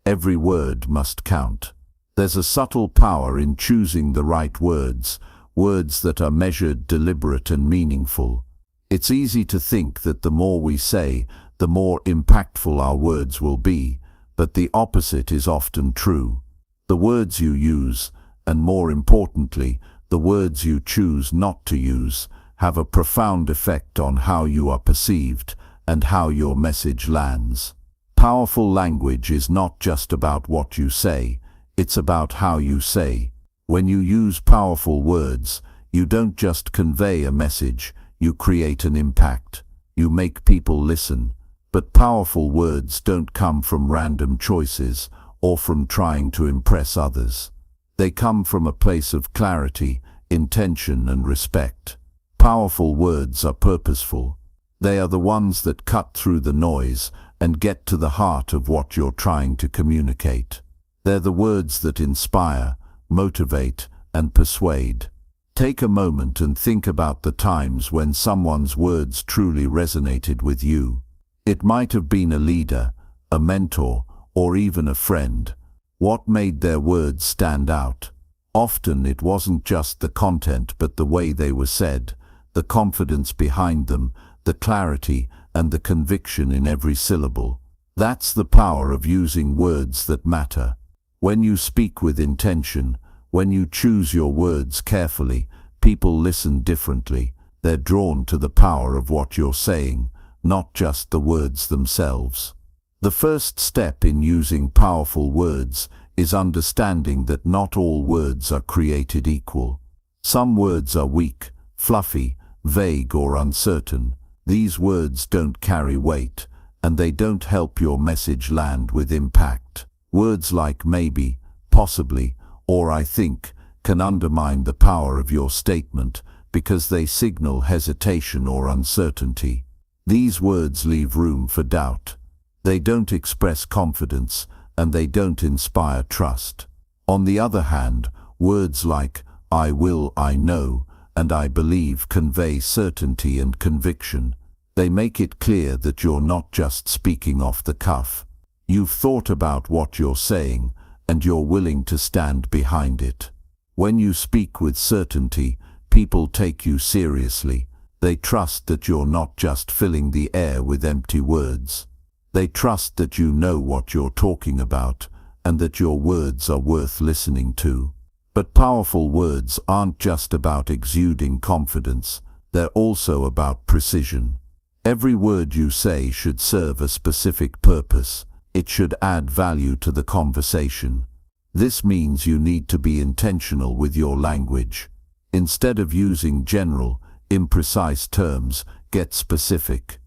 Every word must count. There's a subtle power in choosing the right words, words that are measured, deliberate, and meaningful. It's easy to think that the more we say, the more impactful our words will be, but the opposite is often true. The words you use, and more importantly, the words you choose not to use, have a profound effect on how you are perceived and how your message lands. Powerful language is not just about what you say, it's about how you say. When you use powerful words, you don't just convey a message, you create an impact. You make people listen. But powerful words don't come from random choices or from trying to impress others. They come from a place of clarity, intention, and respect. Powerful words are purposeful. They are the ones that cut through the noise and get to the heart of what you're trying to communicate. They're the words that inspire, motivate, and persuade. Take a moment and think about the times when someone's words truly resonated with you. It might have been a leader, a mentor, or even a friend. What made their words stand out? Often it wasn't just the content but the way they were said, the confidence behind them, the clarity and the conviction in every syllable. That's the power of using words that matter. When you speak with intention, when you choose your words carefully, people listen differently. They're drawn to the power of what you're saying, not just the words themselves. The first step in using powerful words is understanding that not all words are created equal. Some words are weak, fluffy, vague, or uncertain. These words don't carry weight, and they don't help your message land with impact. Words like maybe, possibly, or I think can undermine the power of your statement because they signal hesitation or uncertainty. These words leave room for doubt. They don't express confidence, and they don't inspire trust. On the other hand, words like I will, I know, and I believe convey certainty and conviction. They make it clear that you're not just speaking off the cuff. You've thought about what you're saying, and you're willing to stand behind it. When you speak with certainty, people take you seriously. They trust that you're not just filling the air with empty words. They trust that you know what you're talking about, and that your words are worth listening to. But powerful words aren't just about exuding confidence, they're also about precision. Every word you say should serve a specific purpose. It should add value to the conversation. This means you need to be intentional with your language. Instead of using general, imprecise terms, get specific.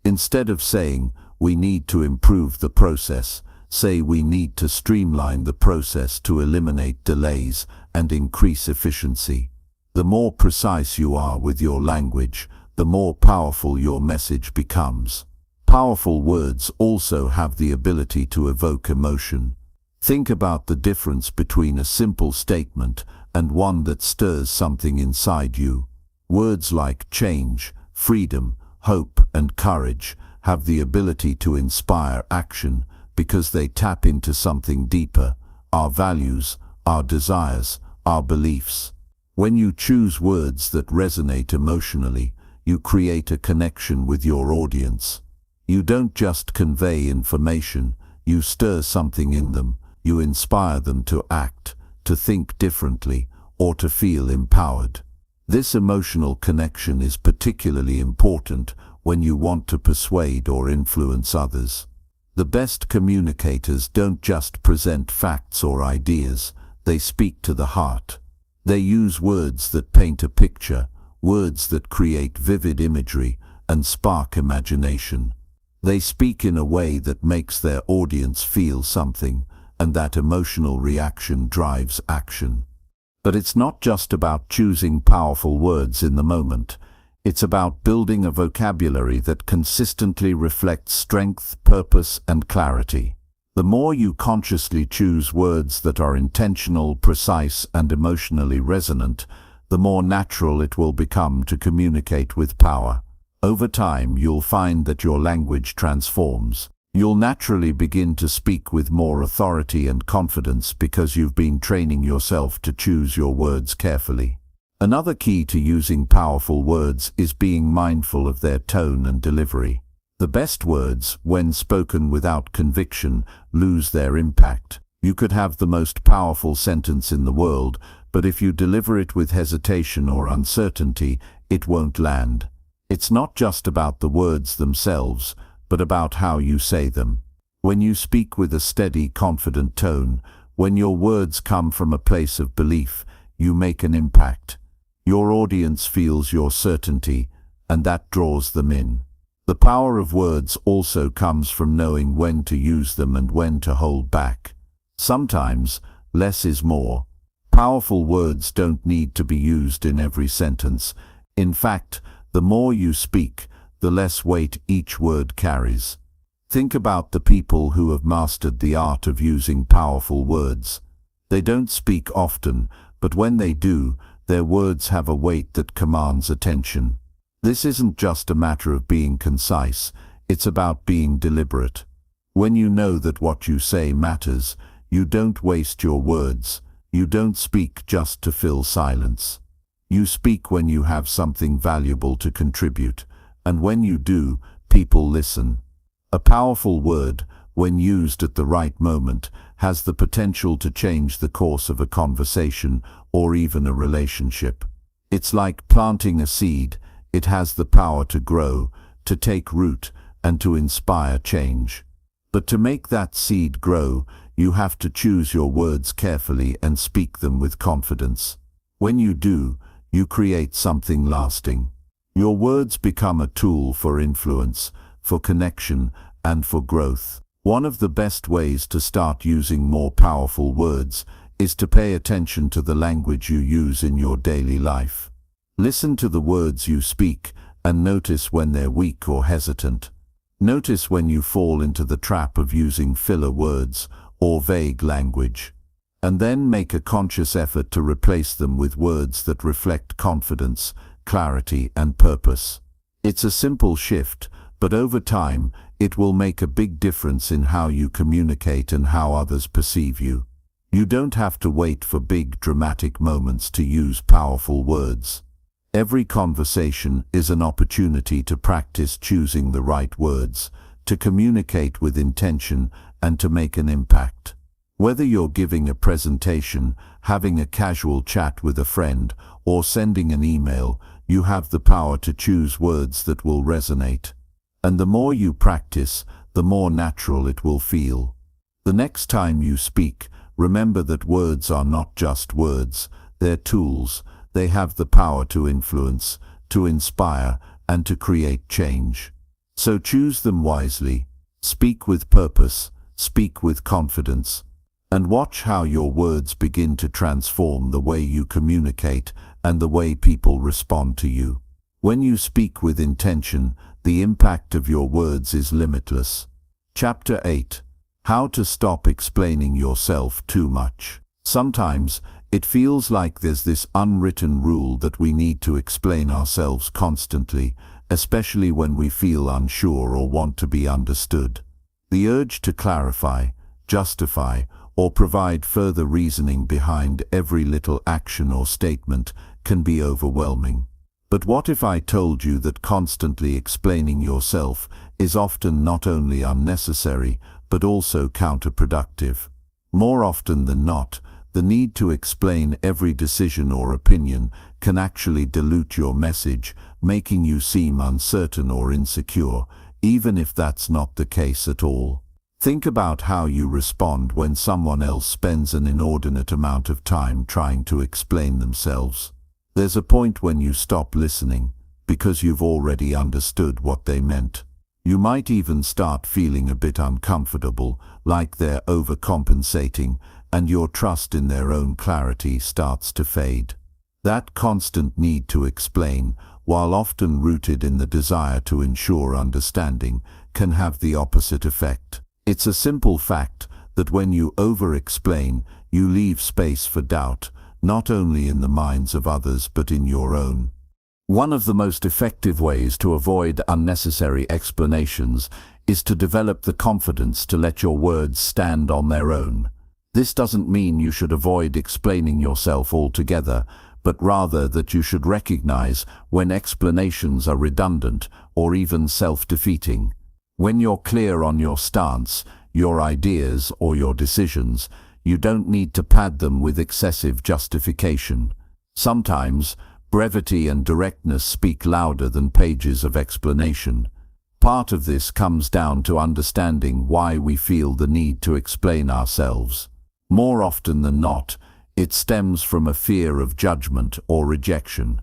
Instead of saying, we need to improve the process, say we need to streamline the process to eliminate delays and increase efficiency. The more precise you are with your language, the more powerful your message becomes. Powerful words also have the ability to evoke emotion. Think about the difference between a simple statement and one that stirs something inside you. Words like change, freedom, hope, and courage have the ability to inspire action because they tap into something deeper, our values, our desires, our beliefs. When you choose words that resonate emotionally, you create a connection with your audience. You don't just convey information, you stir something in them. You inspire them to act, to think differently, or to feel empowered. This emotional connection is particularly important when you want to persuade or influence others. The best communicators don't just present facts or ideas, they speak to the heart. They use words that paint a picture, words that create vivid imagery and spark imagination. They speak in a way that makes their audience feel something, and that emotional reaction drives action. But it's not just about choosing powerful words in the moment. It's about building a vocabulary that consistently reflects strength, purpose, and clarity. The more you consciously choose words that are intentional, precise, and emotionally resonant, the more natural it will become to communicate with power. Over time, you'll find that your language transforms. You'll naturally begin to speak with more authority and confidence because you've been training yourself to choose your words carefully. Another key to using powerful words is being mindful of their tone and delivery. The best words, when spoken without conviction, lose their impact. You could have the most powerful sentence in the world, but if you deliver it with hesitation or uncertainty, it won't land. It's not just about the words themselves, but about how you say them. When you speak with a steady, confident tone, when your words come from a place of belief, you make an impact. Your audience feels your certainty, and that draws them in. The power of words also comes from knowing when to use them and when to hold back. Sometimes, less is more. Powerful words don't need to be used in every sentence. In fact, the more you speak, the less weight each word carries. Think about the people who have mastered the art of using powerful words. They don't speak often, but when they do, their words have a weight that commands attention. This isn't just a matter of being concise, it's about being deliberate. When you know that what you say matters, you don't waste your words. You don't speak just to fill silence. You speak when you have something valuable to contribute, and when you do, people listen. A powerful word, when used at the right moment, has the potential to change the course of a conversation or even a relationship. It's like planting a seed. It has the power to grow, to take root, and to inspire change. But to make that seed grow, you have to choose your words carefully and speak them with confidence. When you do, you create something lasting. Your words become a tool for influence, for connection, and for growth. One of the best ways to start using more powerful words is to pay attention to the language you use in your daily life. Listen to the words you speak and notice when they're weak or hesitant. Notice when you fall into the trap of using filler words or vague language. And then make a conscious effort to replace them with words that reflect confidence, clarity, and purpose. It's a simple shift, but over time, it will make a big difference in how you communicate and how others perceive you. You don't have to wait for big, dramatic moments to use powerful words. Every conversation is an opportunity to practice choosing the right words, to communicate with intention, and to make an impact. Whether you're giving a presentation, having a casual chat with a friend, or sending an email, you have the power to choose words that will resonate. And the more you practice, the more natural it will feel. The next time you speak, remember that words are not just words, they're tools. They have the power to influence, to inspire, and to create change. So choose them wisely, speak with purpose, speak with confidence, and watch how your words begin to transform the way you communicate and the way people respond to you. When you speak with intention, the impact of your words is limitless. Chapter 8. How to stop explaining yourself too much. Sometimes, it feels like there's this unwritten rule that we need to explain ourselves constantly, especially when we feel unsure or want to be understood. The urge to clarify, justify, or provide further reasoning behind every little action or statement can be overwhelming. But what if I told you that constantly explaining yourself is often not only unnecessary, but also counterproductive? More often than not, the need to explain every decision or opinion can actually dilute your message, making you seem uncertain or insecure, even if that's not the case at all. Think about how you respond when someone else spends an inordinate amount of time trying to explain themselves. There's a point when you stop listening, because you've already understood what they meant. You might even start feeling a bit uncomfortable, like they're overcompensating, and your trust in their own clarity starts to fade. That constant need to explain, while often rooted in the desire to ensure understanding, can have the opposite effect. It's a simple fact that when you over-explain, you leave space for doubt, not only in the minds of others but in your own. One of the most effective ways to avoid unnecessary explanations is to develop the confidence to let your words stand on their own. This doesn't mean you should avoid explaining yourself altogether, but rather that you should recognize when explanations are redundant or even self-defeating. When you're clear on your stance, your ideas, or your decisions, you don't need to pad them with excessive justification. Sometimes, brevity and directness speak louder than pages of explanation. Part of this comes down to understanding why we feel the need to explain ourselves. More often than not, it stems from a fear of judgment or rejection.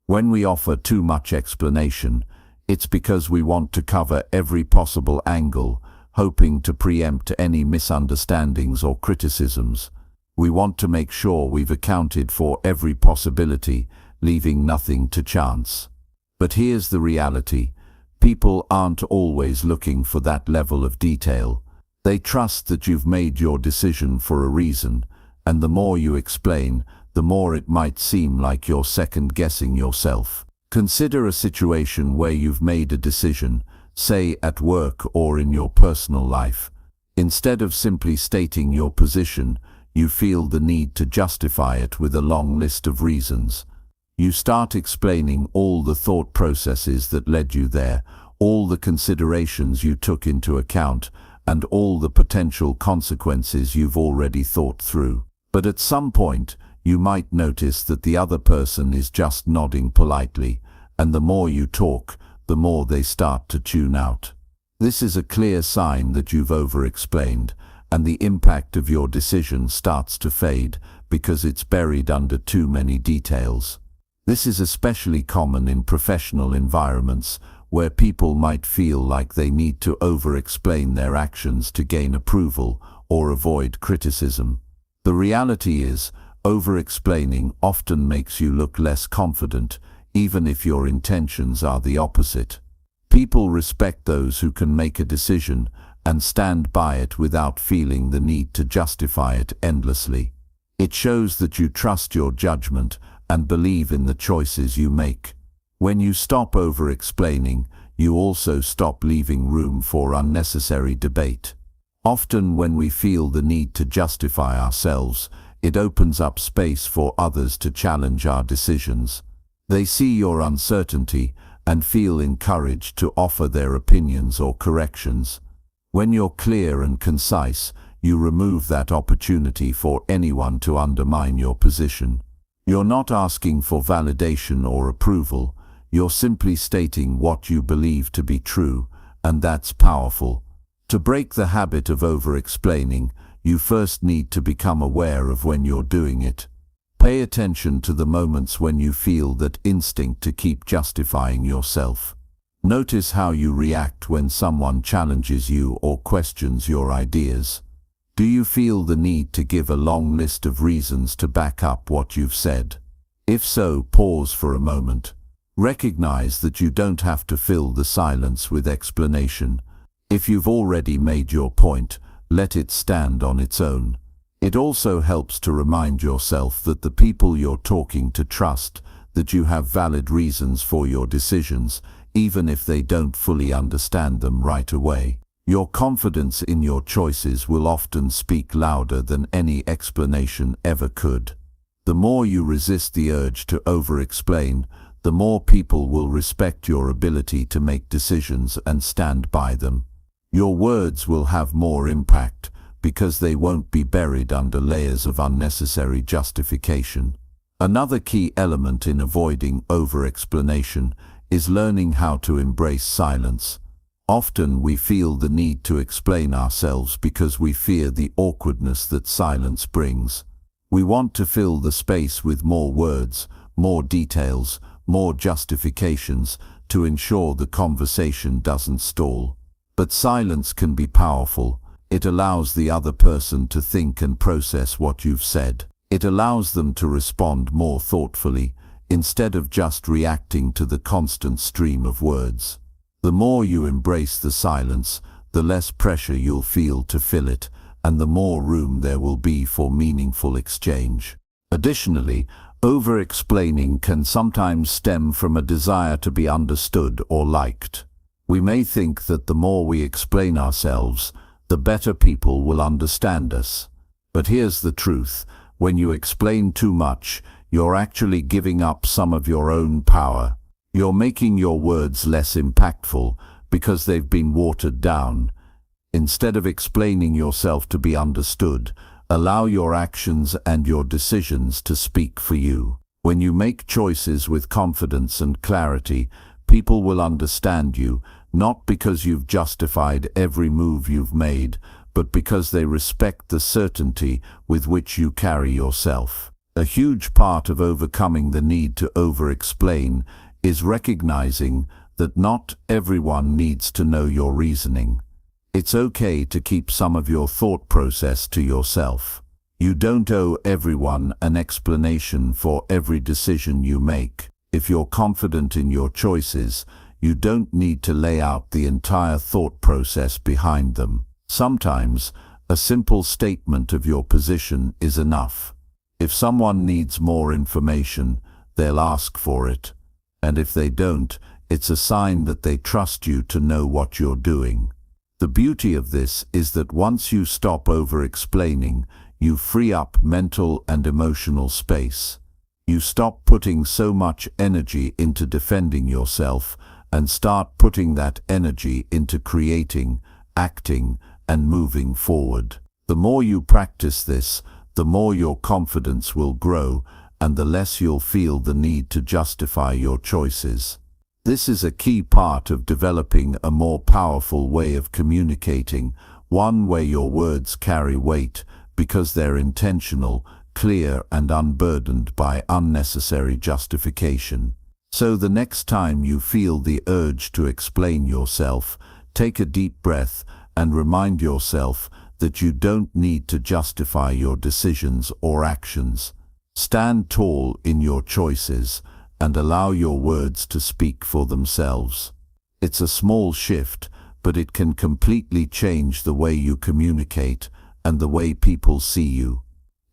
When we offer too much explanation, it's because we want to cover every possible angle, hoping to preempt any misunderstandings or criticisms. We want to make sure we've accounted for every possibility, leaving nothing to chance. But here's the reality. People aren't always looking for that level of detail. They trust that you've made your decision for a reason, and the more you explain, the more it might seem like you're second-guessing yourself. Consider a situation where you've made a decision, say at work or in your personal life. Instead of simply stating your position, you feel the need to justify it with a long list of reasons. You start explaining all the thought processes that led you there, all the considerations you took into account, and all the potential consequences you've already thought through. But at some point, you might notice that the other person is just nodding politely, and the more you talk, the more they start to tune out. This is a clear sign that you've over-explained, and the impact of your decision starts to fade because it's buried under too many details. This is especially common in professional environments, where people might feel like they need to over-explain their actions to gain approval or avoid criticism. The reality is, over-explaining often makes you look less confident, even if your intentions are the opposite. People respect those who can make a decision and stand by it without feeling the need to justify it endlessly. It shows that you trust your judgment and believe in the choices you make. When you stop over-explaining, you also stop leaving room for unnecessary debate. Often when we feel the need to justify ourselves, it opens up space for others to challenge our decisions. They see your uncertainty and feel encouraged to offer their opinions or corrections. When you're clear and concise, you remove that opportunity for anyone to undermine your position. You're not asking for validation or approval. You're simply stating what you believe to be true, and that's powerful. To break the habit of over-explaining, you first need to become aware of when you're doing it. Pay attention to the moments when you feel that instinct to keep justifying yourself. Notice how you react when someone challenges you or questions your ideas. Do you feel the need to give a long list of reasons to back up what you've said? If so, pause for a moment. Recognize that you don't have to fill the silence with explanation. If you've already made your point, let it stand on its own. It also helps to remind yourself that the people you're talking to trust that you have valid reasons for your decisions, even if they don't fully understand them right away. Your confidence in your choices will often speak louder than any explanation ever could. The more you resist the urge to over-explain, the more people will respect your ability to make decisions and stand by them. Your words will have more impact because they won't be buried under layers of unnecessary justification. Another key element in avoiding over-explanation is learning how to embrace silence. Often we feel the need to explain ourselves because we fear the awkwardness that silence brings. We want to fill the space with more words, more details, more justifications to ensure the conversation doesn't stall. But silence can be powerful. It allows the other person to think and process what you've said. It allows them to respond more thoughtfully, instead of just reacting to the constant stream of words. The more you embrace the silence, the less pressure you'll feel to fill it, and the more room there will be for meaningful exchange. Additionally, over-explaining can sometimes stem from a desire to be understood or liked. We may think that the more we explain ourselves, the better people will understand us. But here's the truth: when you explain too much, you're actually giving up some of your own power. You're making your words less impactful because they've been watered down. Instead of explaining yourself to be understood, allow your actions and your decisions to speak for you. When you make choices with confidence and clarity, people will understand you, not because you've justified every move you've made, but because they respect the certainty with which you carry yourself. A huge part of overcoming the need to over-explain is recognizing that not everyone needs to know your reasoning. It's okay to keep some of your thought process to yourself. You don't owe everyone an explanation for every decision you make. If you're confident in your choices, you don't need to lay out the entire thought process behind them. Sometimes, a simple statement of your position is enough. If someone needs more information, they'll ask for it. And if they don't, it's a sign that they trust you to know what you're doing. The beauty of this is that once you stop over-explaining, you free up mental and emotional space. You stop putting so much energy into defending yourself and start putting that energy into creating, acting, and moving forward. The more you practice this, the more your confidence will grow and the less you'll feel the need to justify your choices. This is a key part of developing a more powerful way of communicating, one where your words carry weight because they're intentional, clear, and unburdened by unnecessary justification. So the next time you feel the urge to explain yourself, take a deep breath and remind yourself that you don't need to justify your decisions or actions. Stand tall in your choices and allow your words to speak for themselves. It's a small shift, but it can completely change the way you communicate and the way people see you.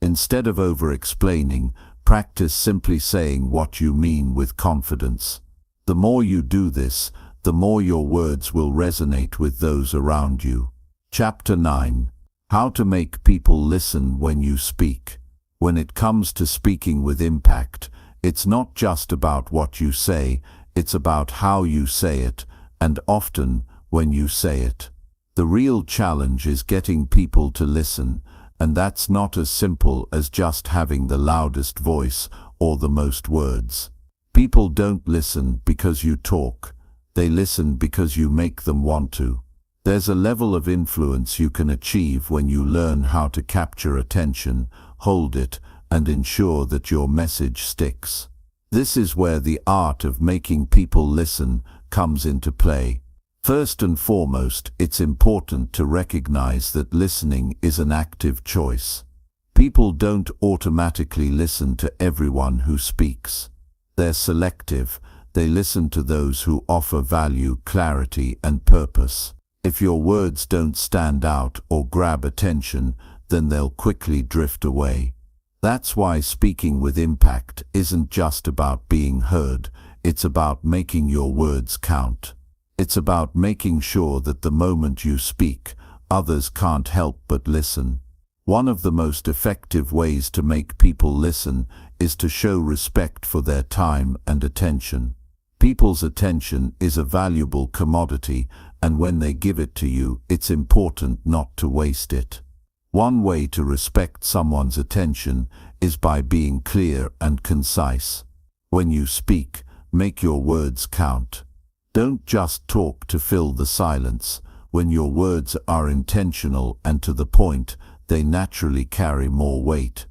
Instead of over-explaining, practice simply saying what you mean with confidence. The more you do this, the more your words will resonate with those around you. Chapter 9. How to make people listen when you speak. When it comes to speaking with impact, it's not just about what you say, it's about how you say it, and often when you say it. The real challenge is getting people to listen, and that's not as simple as just having the loudest voice or the most words. People don't listen because you talk. They listen because you make them want to. There's a level of influence you can achieve when you learn how to capture attention, hold it, and ensure that your message sticks. This is where the art of making people listen comes into play. First and foremost, it's important to recognize that listening is an active choice. People don't automatically listen to everyone who speaks. They're selective. They listen to those who offer value, clarity, and purpose. If your words don't stand out or grab attention, then they'll quickly drift away. That's why speaking with impact isn't just about being heard, it's about making your words count. It's about making sure that the moment you speak, others can't help but listen. One of the most effective ways to make people listen is to show respect for their time and attention. People's attention is a valuable commodity, and when they give it to you, it's important not to waste it. One way to respect someone's attention is by being clear and concise. When you speak, make your words count. Don't just talk to fill the silence. When your words are intentional and to the point, they naturally carry more weight.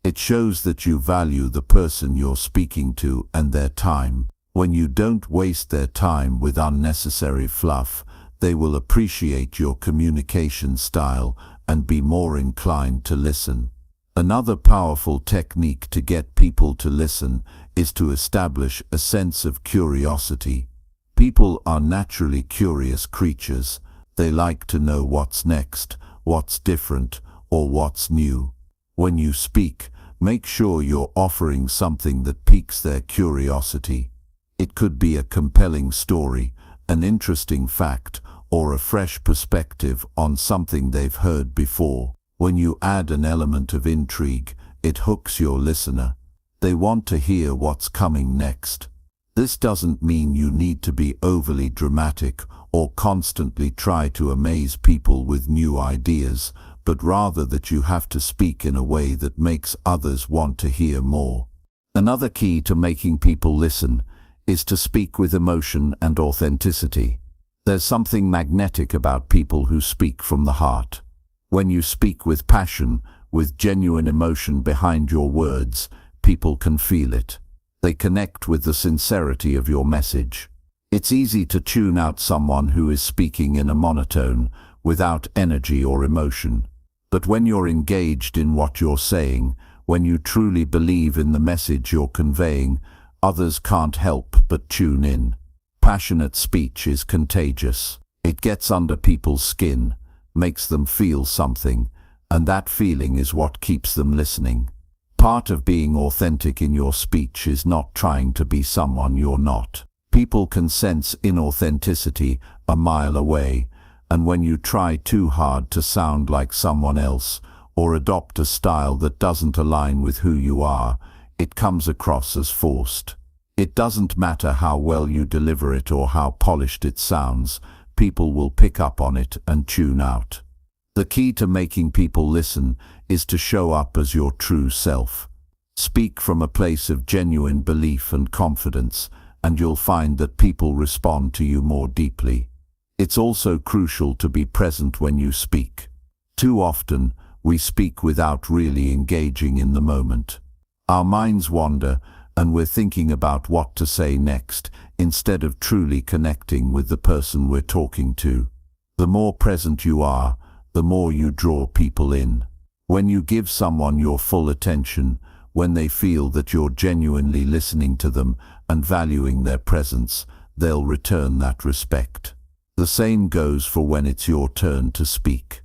It shows that you value the person you're speaking to and their time. When you don't waste their time with unnecessary fluff, they will appreciate your communication style and be more inclined to listen. Another powerful technique to get people to listen is to establish a sense of curiosity. People are naturally curious creatures. They like to know what's next, what's different, or what's new. When you speak, make sure you're offering something that piques their curiosity. It could be a compelling story, an interesting fact, or a fresh perspective on something they've heard before. When you add an element of intrigue, it hooks your listener. They want to hear what's coming next. This doesn't mean you need to be overly dramatic or constantly try to amaze people with new ideas, but rather that you have to speak in a way that makes others want to hear more. Another key to making people listen is to speak with emotion and authenticity. There's something magnetic about people who speak from the heart. When you speak with passion, with genuine emotion behind your words, people can feel it. They connect with the sincerity of your message. It's easy to tune out someone who is speaking in a monotone, without energy or emotion. But when you're engaged in what you're saying, when you truly believe in the message you're conveying, others can't help but tune in. Passionate speech is contagious. It gets under people's skin, makes them feel something, and that feeling is what keeps them listening. Part of being authentic in your speech is not trying to be someone you're not. People can sense inauthenticity a mile away, and when you try too hard to sound like someone else or adopt a style that doesn't align with who you are, it comes across as forced. It doesn't matter how well you deliver it or how polished it sounds, people will pick up on it and tune out. The key to making people listen is to show up as your true self. Speak from a place of genuine belief and confidence, and you'll find that people respond to you more deeply. It's also crucial to be present when you speak. Too often, we speak without really engaging in the moment. Our minds wander, and we're thinking about what to say next, instead of truly connecting with the person we're talking to. The more present you are, the more you draw people in. When you give someone your full attention, when they feel that you're genuinely listening to them and valuing their presence, they'll return that respect. The same goes for when it's your turn to speak.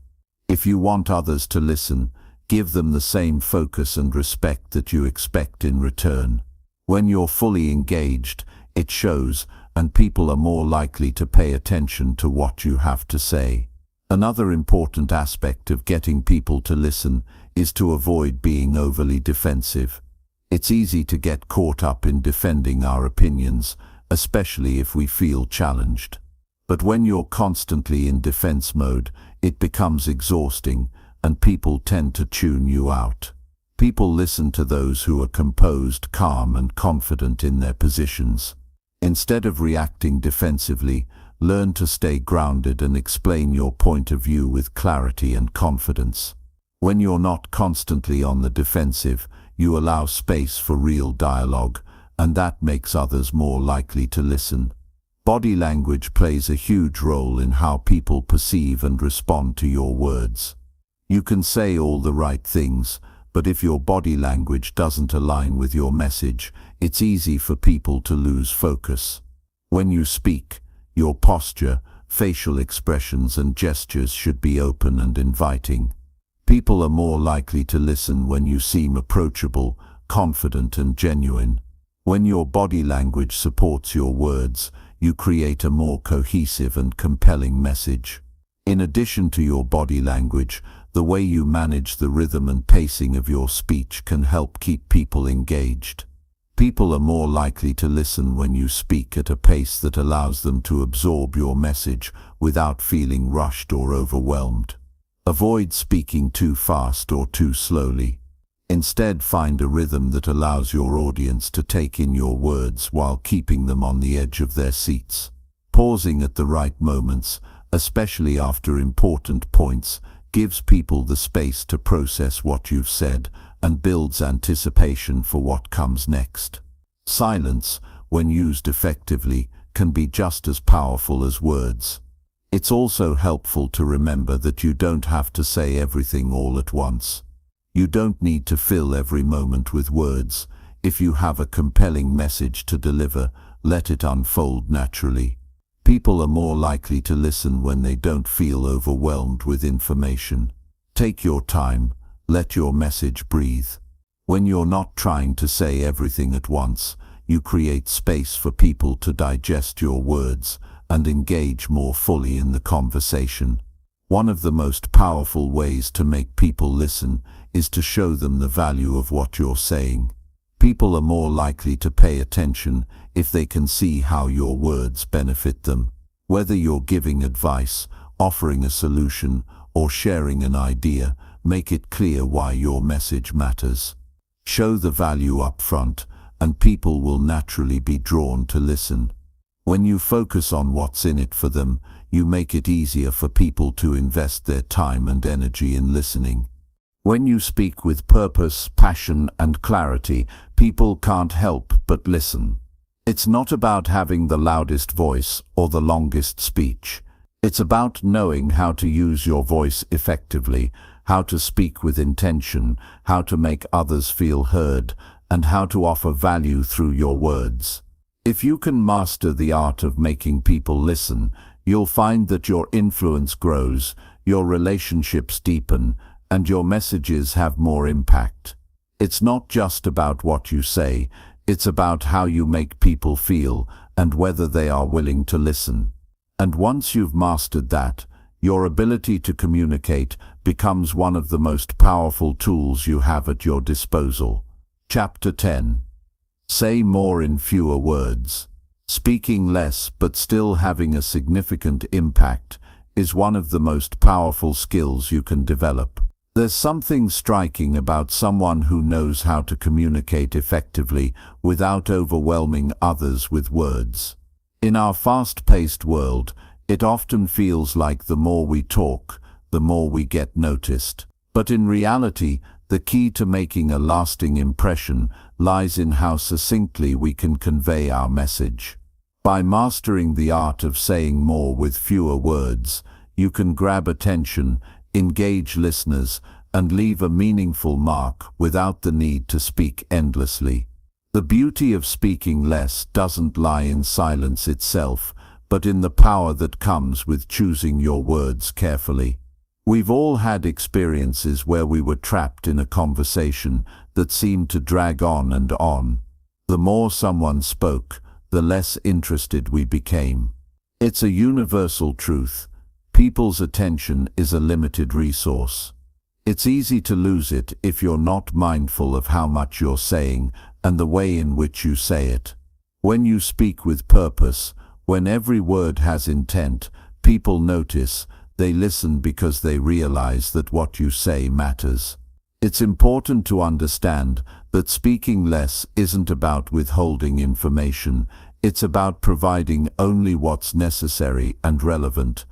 If you want others to listen, give them the same focus and respect that you expect in return. When you're fully engaged, it shows, and people are more likely to pay attention to what you have to say. Another important aspect of getting people to listen is to avoid being overly defensive. It's easy to get caught up in defending our opinions, especially if we feel challenged. But when you're constantly in defense mode, it becomes exhausting, and people tend to tune you out. People listen to those who are composed, calm, and confident in their positions. Instead of reacting defensively, learn to stay grounded and explain your point of view with clarity and confidence. When you're not constantly on the defensive, you allow space for real dialogue, and that makes others more likely to listen. Body language plays a huge role in how people perceive and respond to your words. You can say all the right things, but if your body language doesn't align with your message, it's easy for people to lose focus. When you speak, your posture, facial expressions, and gestures should be open and inviting. People are more likely to listen when you seem approachable, confident, and genuine. When your body language supports your words, you create a more cohesive and compelling message. In addition to your body language, the way you manage the rhythm and pacing of your speech can help keep people engaged. People are more likely to listen when you speak at a pace that allows them to absorb your message without feeling rushed or overwhelmed. Avoid speaking too fast or too slowly. Instead, find a rhythm that allows your audience to take in your words while keeping them on the edge of their seats. Pausing at the right moments, especially after important points, gives people the space to process what you've said and builds anticipation for what comes next. Silence, when used effectively, can be just as powerful as words. It's also helpful to remember that you don't have to say everything all at once. You don't need to fill every moment with words. If you have a compelling message to deliver, let it unfold naturally. People are more likely to listen when they don't feel overwhelmed with information. Take your time, let your message breathe. When you're not trying to say everything at once, you create space for people to digest your words, and engage more fully in the conversation. One of the most powerful ways to make people listen is to show them the value of what you're saying. People are more likely to pay attention if they can see how your words benefit them. Whether you're giving advice, offering a solution, or sharing an idea, make it clear why your message matters. Show the value up front, and people will naturally be drawn to listen. When you focus on what's in it for them, you make it easier for people to invest their time and energy in listening. When you speak with purpose, passion, and clarity, people can't help but listen. It's not about having the loudest voice or the longest speech. It's about knowing how to use your voice effectively, how to speak with intention, how to make others feel heard, and how to offer value through your words. If you can master the art of making people listen, you'll find that your influence grows, your relationships deepen, and your messages have more impact. It's not just about what you say, it's about how you make people feel and whether they are willing to listen. And once you've mastered that, your ability to communicate becomes one of the most powerful tools you have at your disposal. Chapter 10. Say more in fewer words. Speaking less but still having a significant impact is one of the most powerful skills you can develop. There's something striking about someone who knows how to communicate effectively without overwhelming others with words. In our fast-paced world, it often feels like the more we talk, the more we get noticed. But in reality, the key to making a lasting impression lies in how succinctly we can convey our message. By mastering the art of saying more with fewer words, you can grab attention, engage listeners, and leave a meaningful mark without the need to speak endlessly. The beauty of speaking less doesn't lie in silence itself, but in the power that comes with choosing your words carefully. We've all had experiences where we were trapped in a conversation that seemed to drag on and on. The more someone spoke, the less interested we became. It's a universal truth. People's attention is a limited resource. It's easy to lose it if you're not mindful of how much you're saying and the way in which you say it. When you speak with purpose, when every word has intent, people notice. They listen because they realize that what you say matters. It's important to understand that speaking less isn't about withholding information. It's about providing only what's necessary and relevant.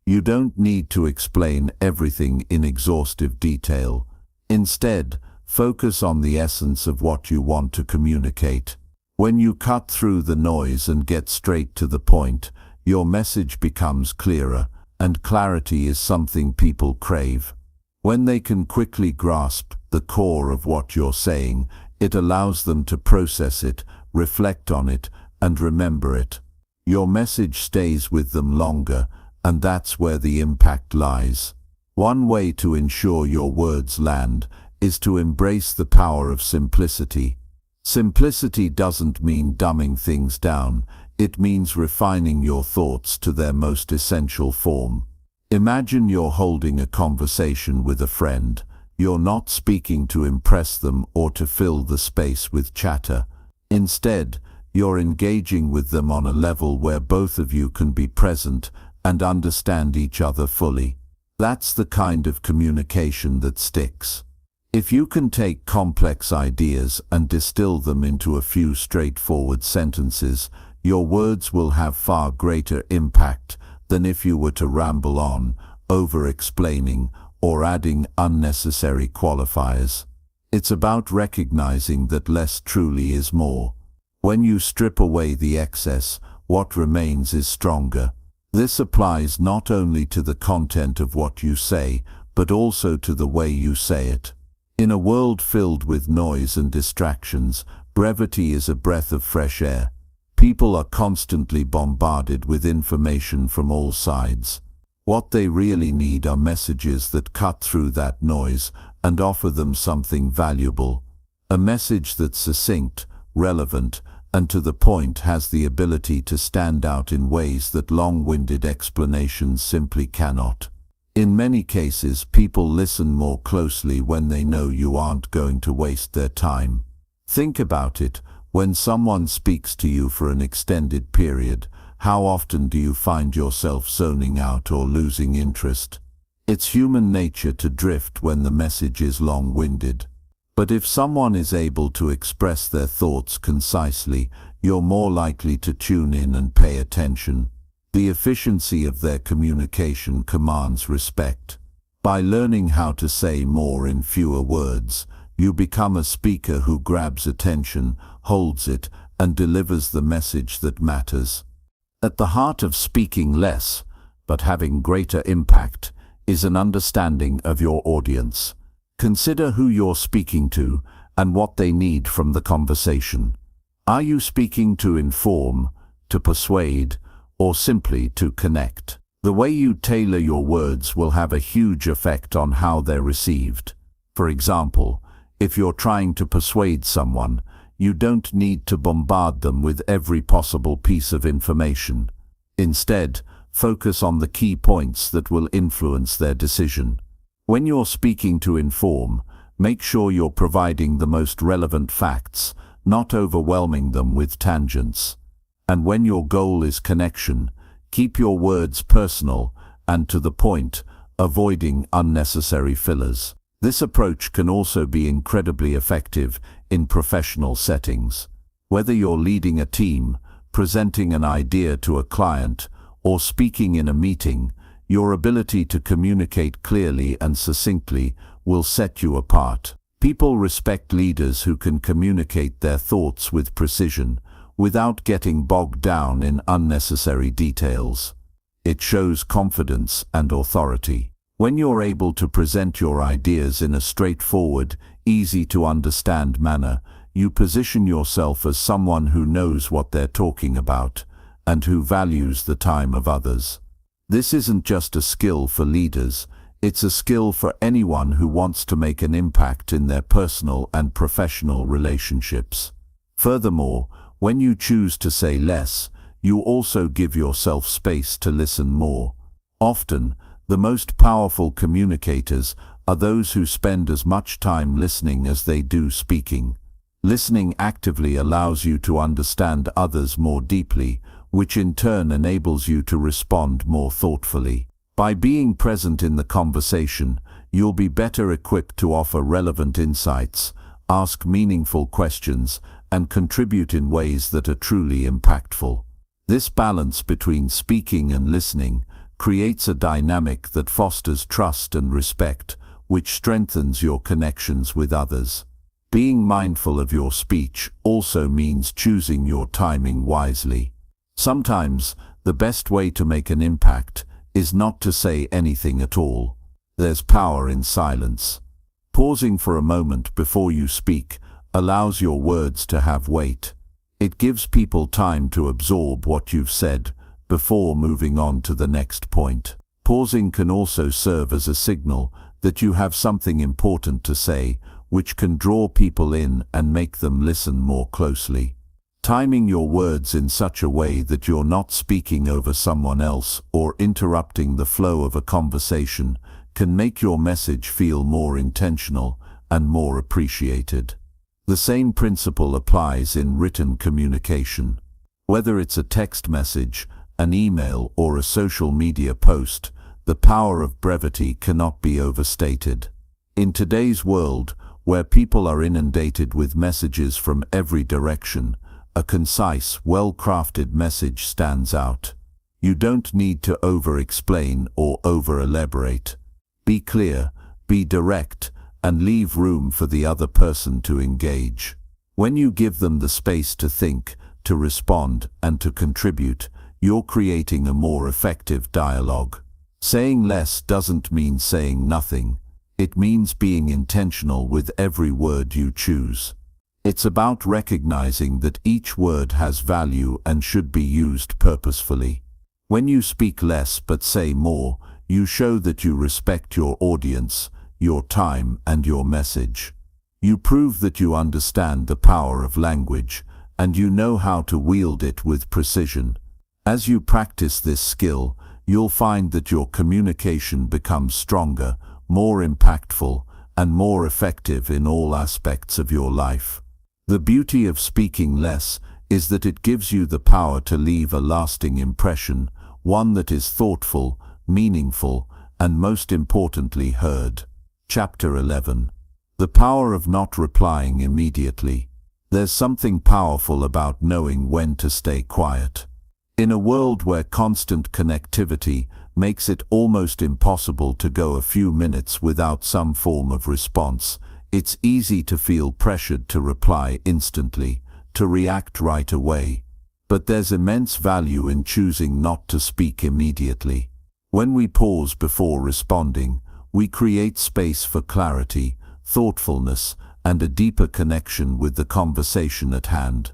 You don't need to explain everything in exhaustive detail. Instead, focus on the essence of what you want to communicate. When you cut through the noise and get straight to the point, your message becomes clearer, and clarity is something people crave. When they can quickly grasp the core of what you're saying, it allows them to process it, reflect on it, and remember it. Your message stays with them longer, and that's where the impact lies. One way to ensure your words land is to embrace the power of simplicity. Simplicity doesn't mean dumbing things down. It means refining your thoughts to their most essential form. Imagine you're holding a conversation with a friend. You're not speaking to impress them or to fill the space with chatter. Instead, you're engaging with them on a level where both of you can be present and understand each other fully. That's the kind of communication that sticks. If you can take complex ideas and distill them into a few straightforward sentences, your words will have far greater impact than if you were to ramble on, over-explaining, or adding unnecessary qualifiers. It's about recognizing that less truly is more. When you strip away the excess, what remains is stronger. This applies not only to the content of what you say, but also to the way you say it. In a world filled with noise and distractions, brevity is a breath of fresh air. People are constantly bombarded with information from all sides. What they really need are messages that cut through that noise and offer them something valuable. A message that's succinct, relevant, and to the point has the ability to stand out in ways that long-winded explanations simply cannot. In many cases, people listen more closely when they know you aren't going to waste their time. Think about it. When someone speaks to you for an extended period, how often do you find yourself zoning out or losing interest? It's human nature to drift when the message is long-winded. But if someone is able to express their thoughts concisely, you're more likely to tune in and pay attention. The efficiency of their communication commands respect. By learning how to say more in fewer words, you become a speaker who grabs attention, holds it, and delivers the message that matters. At the heart of speaking less, but having greater impact, is an understanding of your audience. Consider who you're speaking to and what they need from the conversation. Are you speaking to inform, to persuade, or simply to connect? The way you tailor your words will have a huge effect on how they're received. For example, if you're trying to persuade someone, you don't need to bombard them with every possible piece of information. Instead, focus on the key points that will influence their decision. When you're speaking to inform, make sure you're providing the most relevant facts, not overwhelming them with tangents. And when your goal is connection, keep your words personal and to the point, avoiding unnecessary fillers. This approach can also be incredibly effective in professional settings. Whether you're leading a team, presenting an idea to a client, or speaking in a meeting, your ability to communicate clearly and succinctly will set you apart. People respect leaders who can communicate their thoughts with precision, without getting bogged down in unnecessary details. It shows confidence and authority. When you're able to present your ideas in a straightforward, easy-to-understand manner, you position yourself as someone who knows what they're talking about and who values the time of others. This isn't just a skill for leaders, it's a skill for anyone who wants to make an impact in their personal and professional relationships. Furthermore, when you choose to say less, you also give yourself space to listen more. Often, the most powerful communicators are those who spend as much time listening as they do speaking. Listening actively allows you to understand others more deeply, which in turn enables you to respond more thoughtfully. By being present in the conversation, you'll be better equipped to offer relevant insights, ask meaningful questions, and contribute in ways that are truly impactful. This balance between speaking and listening creates a dynamic that fosters trust and respect, which strengthens your connections with others. Being mindful of your speech also means choosing your timing wisely. Sometimes, the best way to make an impact is not to say anything at all. There's power in silence. Pausing for a moment before you speak allows your words to have weight. It gives people time to absorb what you've said before moving on to the next point. Pausing can also serve as a signal that you have something important to say, which can draw people in and make them listen more closely. Timing your words in such a way that you're not speaking over someone else or interrupting the flow of a conversation can make your message feel more intentional and more appreciated. The same principle applies in written communication. Whether it's a text message, an email, or a social media post, the power of brevity cannot be overstated. In today's world, where people are inundated with messages from every direction, a concise, well-crafted message stands out. You don't need to over-explain or over-elaborate. Be clear, be direct, and leave room for the other person to engage. When you give them the space to think, to respond, and to contribute, you're creating a more effective dialogue. Saying less doesn't mean saying nothing. It means being intentional with every word you choose. It's about recognizing that each word has value and should be used purposefully. When you speak less but say more, you show that you respect your audience, your time, and your message. You prove that you understand the power of language and you know how to wield it with precision. As you practice this skill, you'll find that your communication becomes stronger, more impactful, and more effective in all aspects of your life. The beauty of speaking less is that it gives you the power to leave a lasting impression, one that is thoughtful, meaningful, and most importantly heard. Chapter 11. The power of not replying immediately. There's something powerful about knowing when to stay quiet. In a world where constant connectivity makes it almost impossible to go a few minutes without some form of response, it's easy to feel pressured to reply instantly, to react right away. But there's immense value in choosing not to speak immediately. When we pause before responding, we create space for clarity, thoughtfulness, and a deeper connection with the conversation at hand.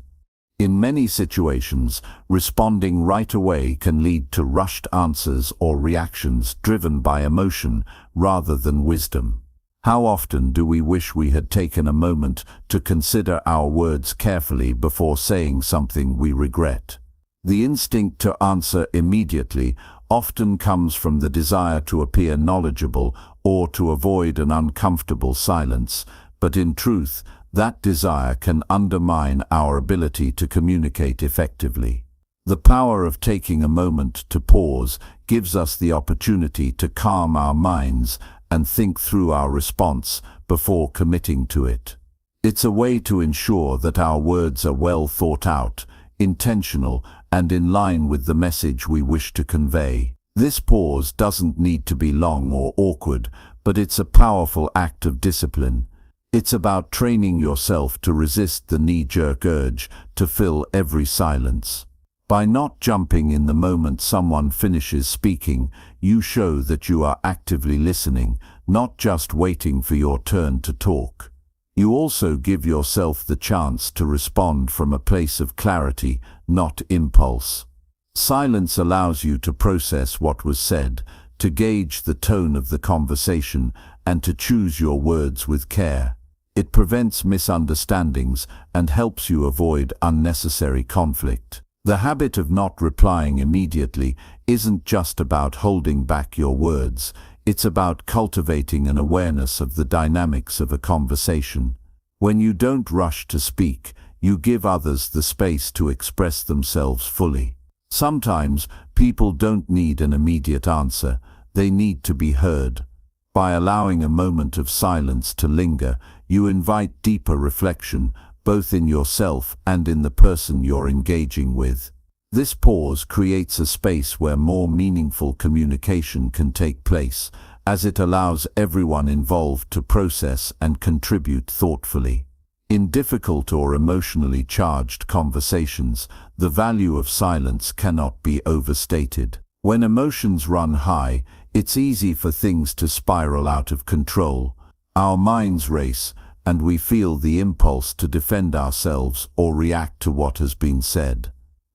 In many situations, responding right away can lead to rushed answers or reactions driven by emotion rather than wisdom. How often do we wish we had taken a moment to consider our words carefully before saying something we regret? The instinct to answer immediately often comes from the desire to appear knowledgeable or to avoid an uncomfortable silence, but in truth, that desire can undermine our ability to communicate effectively. The power of taking a moment to pause gives us the opportunity to calm our minds and think through our response before committing to it. It's a way to ensure that our words are well thought out, intentional, and in line with the message we wish to convey. This pause doesn't need to be long or awkward, but it's a powerful act of discipline. It's about training yourself to resist the knee-jerk urge to fill every silence. By not jumping in the moment someone finishes speaking, you show that you are actively listening, not just waiting for your turn to talk. You also give yourself the chance to respond from a place of clarity, not impulse. Silence allows you to process what was said, to gauge the tone of the conversation, and to choose your words with care. It prevents misunderstandings and helps you avoid unnecessary conflict. The habit of not replying immediately isn't just about holding back your words, it's about cultivating an awareness of the dynamics of a conversation. When you don't rush to speak, you give others the space to express themselves fully. Sometimes people don't need an immediate answer, they need to be heard. By allowing a moment of silence to linger, you invite deeper reflection, both in yourself and in the person you're engaging with. This pause creates a space where more meaningful communication can take place, as it allows everyone involved to process and contribute thoughtfully. In difficult or emotionally charged conversations, the value of silence cannot be overstated. When emotions run high, it's easy for things to spiral out of control. Our minds race, and we feel the impulse to defend ourselves or react to what has been said.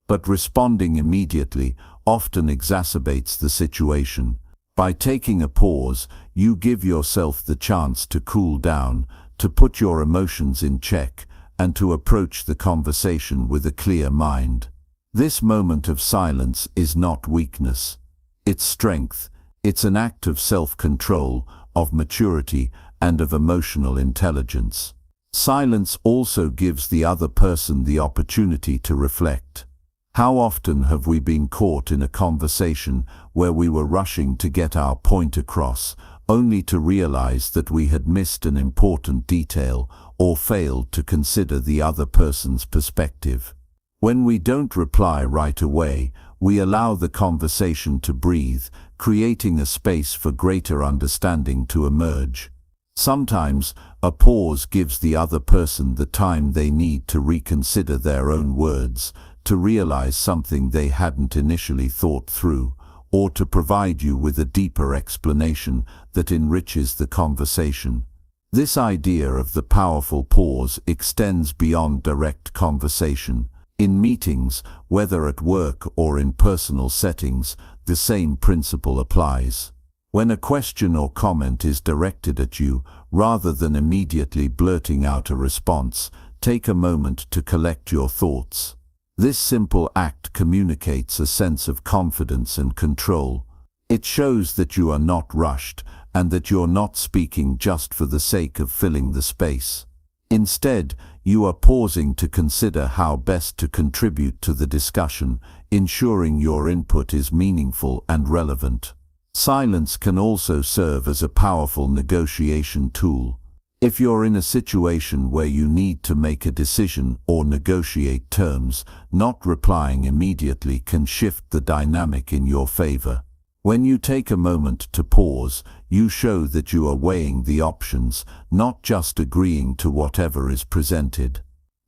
But responding immediately often exacerbates the situation. By taking a pause, you give yourself the chance to cool down, to put your emotions in check, and to approach the conversation with a clear mind. This moment of silence is not weakness. It's strength. It's an act of self-control, of maturity, and of emotional intelligence. Silence also gives the other person the opportunity to reflect. How often have we been caught in a conversation where we were rushing to get our point across, only to realize that we had missed an important detail or failed to consider the other person's perspective? When we don't reply right away, we allow the conversation to breathe, creating a space for greater understanding to emerge. Sometimes, a pause gives the other person the time they need to reconsider their own words, to realize something they hadn't initially thought through, or to provide you with a deeper explanation that enriches the conversation. This idea of the powerful pause extends beyond direct conversation. In meetings, whether at work or in personal settings, the same principle applies. When a question or comment is directed at you, rather than immediately blurting out a response, take a moment to collect your thoughts. This simple act communicates a sense of confidence and control. It shows that you are not rushed and that you're not speaking just for the sake of filling the space. Instead, you are pausing to consider how best to contribute to the discussion, ensuring your input is meaningful and relevant. Silence can also serve as a powerful negotiation tool. If you're in a situation where you need to make a decision or negotiate terms, not replying immediately can shift the dynamic in your favor. When you take a moment to pause, you show that you are weighing the options, not just agreeing to whatever is presented.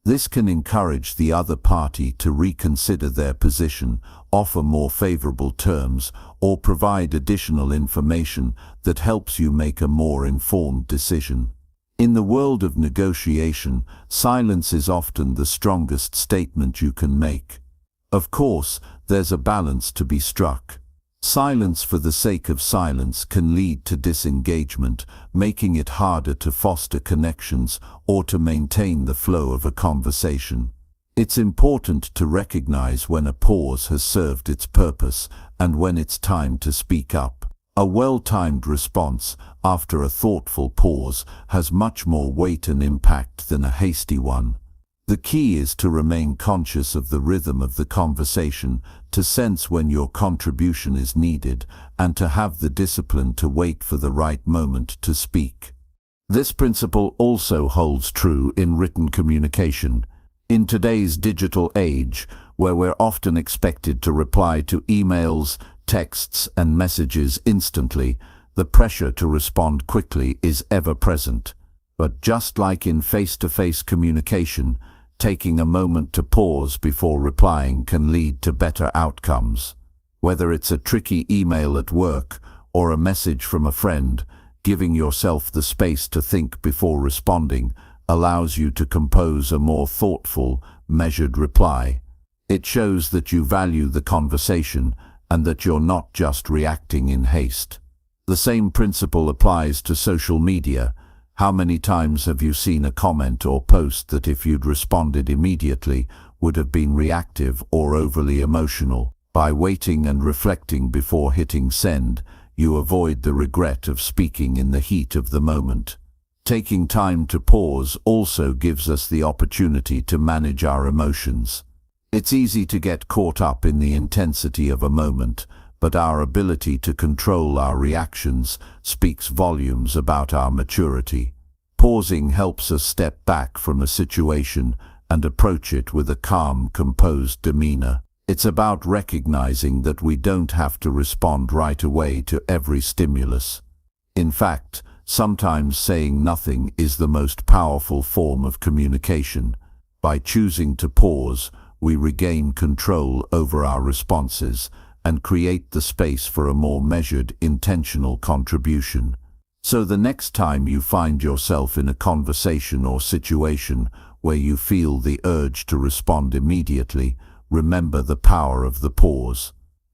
This can encourage the other party to reconsider their position, offer more favorable terms, or provide additional information that helps you make a more informed decision. In the world of negotiation, silence is often the strongest statement you can make. Of course, there's a balance to be struck. Silence for the sake of silence can lead to disengagement, making it harder to foster connections or to maintain the flow of a conversation. It's important to recognize when a pause has served its purpose and when it's time to speak up. A well-timed response after a thoughtful pause has much more weight and impact than a hasty one. The key is to remain conscious of the rhythm of the conversation, to sense when your contribution is needed, and to have the discipline to wait for the right moment to speak. This principle also holds true in written communication. In today's digital age, where we're often expected to reply to emails, texts, and messages instantly, the pressure to respond quickly is ever present. But just like in face-to-face communication, taking a moment to pause before replying can lead to better outcomes. Whether it's a tricky email at work or a message from a friend, giving yourself the space to think before responding allows you to compose a more thoughtful, measured reply. It shows that you value the conversation and that you're not just reacting in haste. The same principle applies to social media. How many times have you seen a comment or post that if you'd responded immediately would have been reactive or overly emotional? By waiting and reflecting before hitting send, you avoid the regret of speaking in the heat of the moment. Taking time to pause also gives us the opportunity to manage our emotions. It's easy to get caught up in the intensity of a moment, but our ability to control our reactions speaks volumes about our maturity. Pausing helps us step back from a situation and approach it with a calm, composed demeanor. It's about recognizing that we don't have to respond right away to every stimulus. In fact, sometimes saying nothing is the most powerful form of communication. By choosing to pause, we regain control over our responses and create the space for a more measured, intentional contribution. So the next time you find yourself in a conversation or situation where you feel the urge to respond immediately, remember the power of the pause.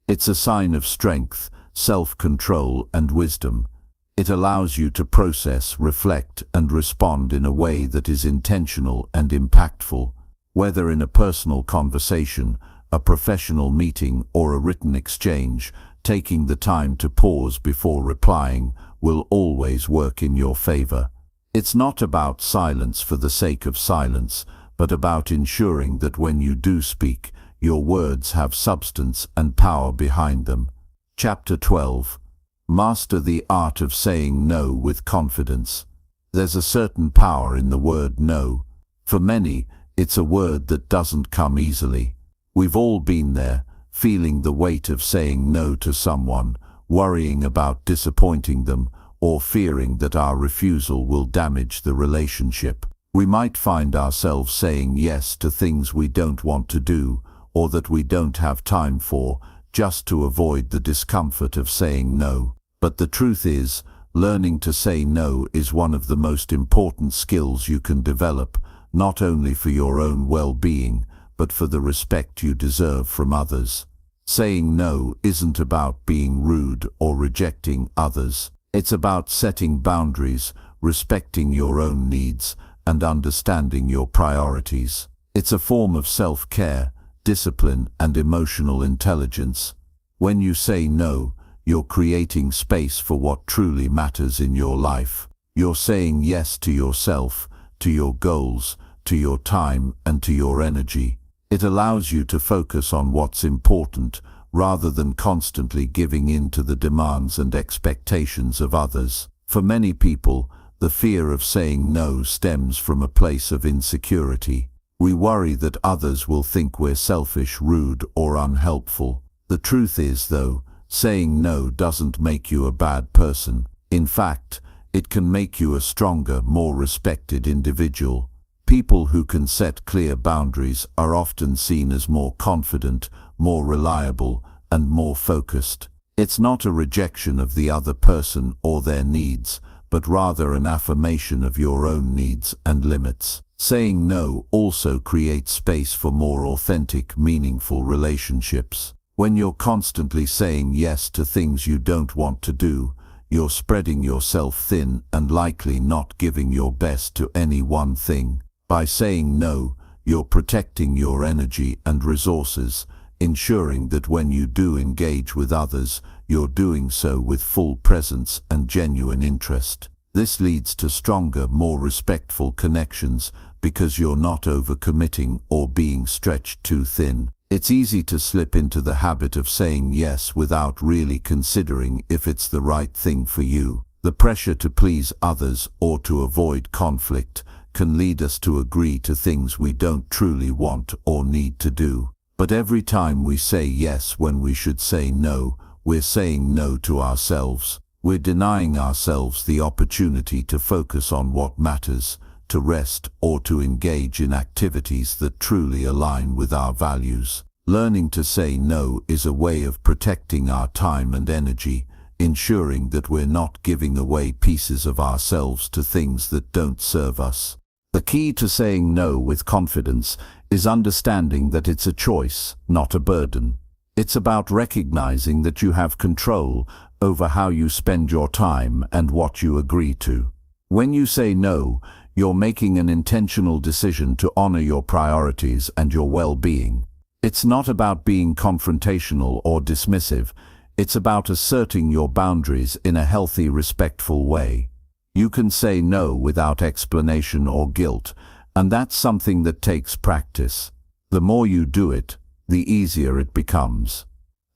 It's a sign of strength, self-control, and wisdom. It allows you to process, reflect, and respond in a way that is intentional and impactful. Whether in a personal conversation, a professional meeting, or a written exchange, taking the time to pause before replying will always work in your favor. It's not about silence for the sake of silence, but about ensuring that when you do speak, your words have substance and power behind them. Chapter 12. Master the art of saying no with confidence. There's a certain power in the word no. For many, it's a word that doesn't come easily. We've all been there, feeling the weight of saying no to someone, worrying about disappointing them, or fearing that our refusal will damage the relationship. We might find ourselves saying yes to things we don't want to do, or that we don't have time for, just to avoid the discomfort of saying no. But the truth is, learning to say no is one of the most important skills you can develop, not only for your own well-being, but for the respect you deserve from others. Saying no isn't about being rude or rejecting others. It's about setting boundaries, respecting your own needs, and understanding your priorities. It's a form of self-care, discipline, and emotional intelligence. When you say no, you're creating space for what truly matters in your life. You're saying yes to yourself, to your goals, to your time, and to your energy. It allows you to focus on what's important, rather than constantly giving in to the demands and expectations of others. For many people, the fear of saying no stems from a place of insecurity. We worry that others will think we're selfish, rude, or unhelpful. The truth is, though, saying no doesn't make you a bad person. In fact, it can make you a stronger, more respected individual. People who can set clear boundaries are often seen as more confident, more reliable, and more focused. It's not a rejection of the other person or their needs, but rather an affirmation of your own needs and limits. Saying no also creates space for more authentic, meaningful relationships. When you're constantly saying yes to things you don't want to do, you're spreading yourself thin and likely not giving your best to any one thing. By saying no, you're protecting your energy and resources, ensuring that when you do engage with others, you're doing so with full presence and genuine interest. This leads to stronger, more respectful connections because you're not overcommitting or being stretched too thin. It's easy to slip into the habit of saying yes without really considering if it's the right thing for you. The pressure to please others or to avoid conflict can lead us to agree to things we don't truly want or need to do. But every time we say yes when we should say no, we're saying no to ourselves. We're denying ourselves the opportunity to focus on what matters, to rest, or to engage in activities that truly align with our values. Learning to say no is a way of protecting our time and energy, ensuring that we're not giving away pieces of ourselves to things that don't serve us. The key to saying no with confidence is understanding that it's a choice, not a burden. It's about recognizing that you have control over how you spend your time and what you agree to. When you say no, you're making an intentional decision to honor your priorities and your well-being. It's not about being confrontational or dismissive. It's about asserting your boundaries in a healthy, respectful way. You can say no without explanation or guilt, and that's something that takes practice. The more you do it, the easier it becomes.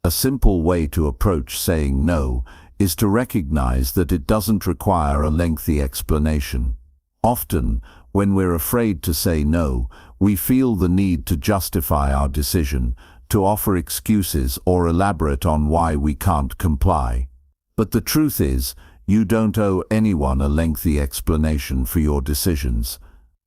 A simple way to approach saying no is to recognize that it doesn't require a lengthy explanation. Often, when we're afraid to say no, we feel the need to justify our decision, to offer excuses or elaborate on why we can't comply. But the truth is, you don't owe anyone a lengthy explanation for your decisions.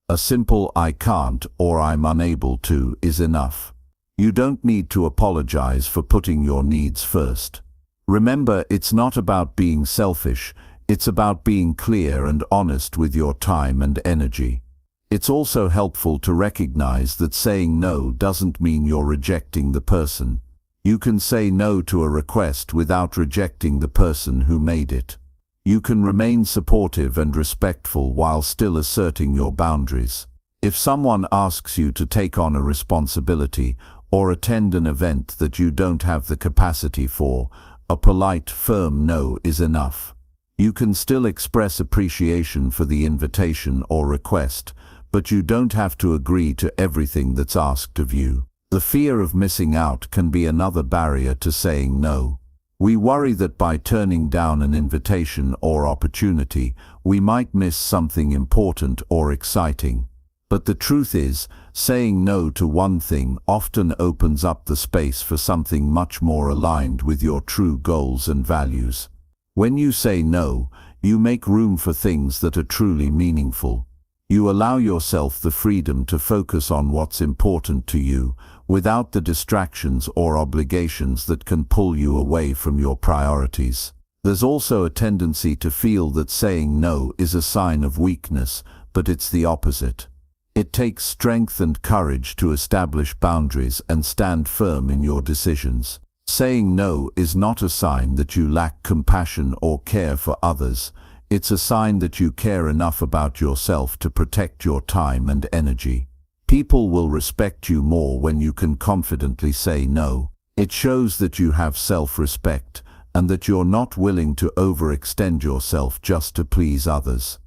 A simple "I can't" or "I'm unable to" is enough. You don't need to apologize for putting your needs first. Remember, it's not about being selfish, it's about being clear and honest with your time and energy. It's also helpful to recognize that saying no doesn't mean you're rejecting the person. You can say no to a request without rejecting the person who made it. You can remain supportive and respectful while still asserting your boundaries. If someone asks you to take on a responsibility or attend an event that you don't have the capacity for, a polite, firm no is enough. You can still express appreciation for the invitation or request, but you don't have to agree to everything that's asked of you. The fear of missing out can be another barrier to saying no. We worry that by turning down an invitation or opportunity, we might miss something important or exciting. But the truth is, saying no to one thing often opens up the space for something much more aligned with your true goals and values. When you say no, you make room for things that are truly meaningful. You allow yourself the freedom to focus on what's important to you, without the distractions or obligations that can pull you away from your priorities. There's also a tendency to feel that saying no is a sign of weakness, but it's the opposite. It takes strength and courage to establish boundaries and stand firm in your decisions. Saying no is not a sign that you lack compassion or care for others. It's a sign that you care enough about yourself to protect your time and energy. People will respect you more when you can confidently say no. It shows that you have self-respect and that you're not willing to overextend yourself just to please others.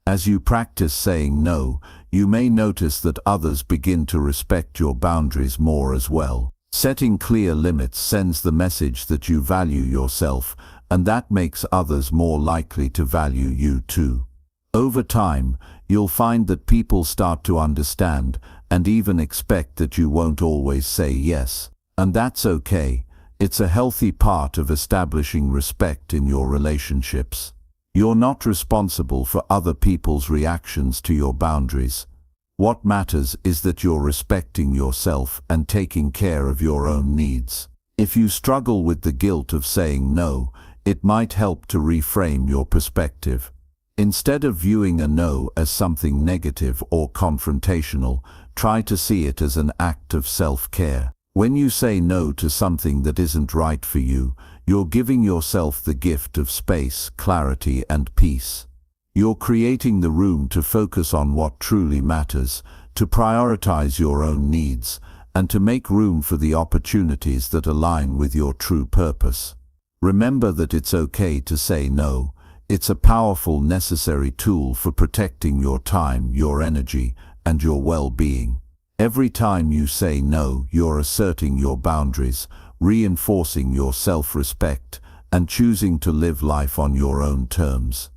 As you practice saying no, you may notice that others begin to respect your boundaries more as well. Setting clear limits sends the message that you value yourself, and that makes others more likely to value you too. Over time, you'll find that people start to understand and even expect that you won't always say yes. And that's okay. It's a healthy part of establishing respect in your relationships. You're not responsible for other people's reactions to your boundaries. What matters is that you're respecting yourself and taking care of your own needs. If you struggle with the guilt of saying no, it might help to reframe your perspective. Instead of viewing a no as something negative or confrontational, try to see it as an act of self-care. When you say no to something that isn't right for you, you're giving yourself the gift of space, clarity, and peace. You're creating the room to focus on what truly matters, to prioritize your own needs, and to make room for the opportunities that align with your true purpose. Remember that it's okay to say no. It's a powerful, necessary tool for protecting your time, your energy, and your well-being. Every time you say no, you're asserting your boundaries, reinforcing your self-respect, and choosing to live life on your own terms.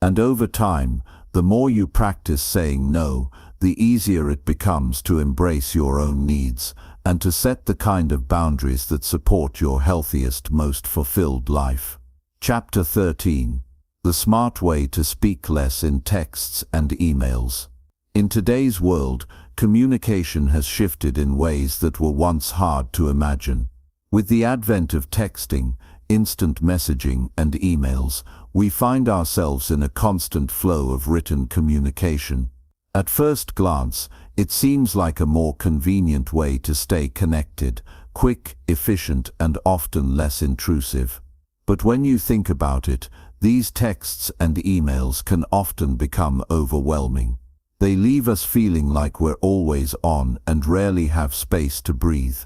And over time, the more you practice saying no, the easier it becomes to embrace your own needs and to set the kind of boundaries that support your healthiest, most fulfilled life. Chapter 13. The Smart Way to Speak Less in Texts and Emails. In today's world, communication has shifted in ways that were once hard to imagine. With the advent of texting, instant messaging, and emails, we find ourselves in a constant flow of written communication. At first glance, it seems like a more convenient way to stay connected, quick, efficient, and often less intrusive. But when you think about it, these texts and emails can often become overwhelming. They leave us feeling like we're always on and rarely have space to breathe.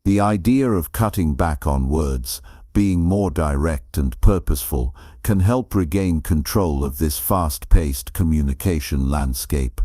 The idea of cutting back on words, being more direct and purposeful, can help regain control of this fast-paced communication landscape.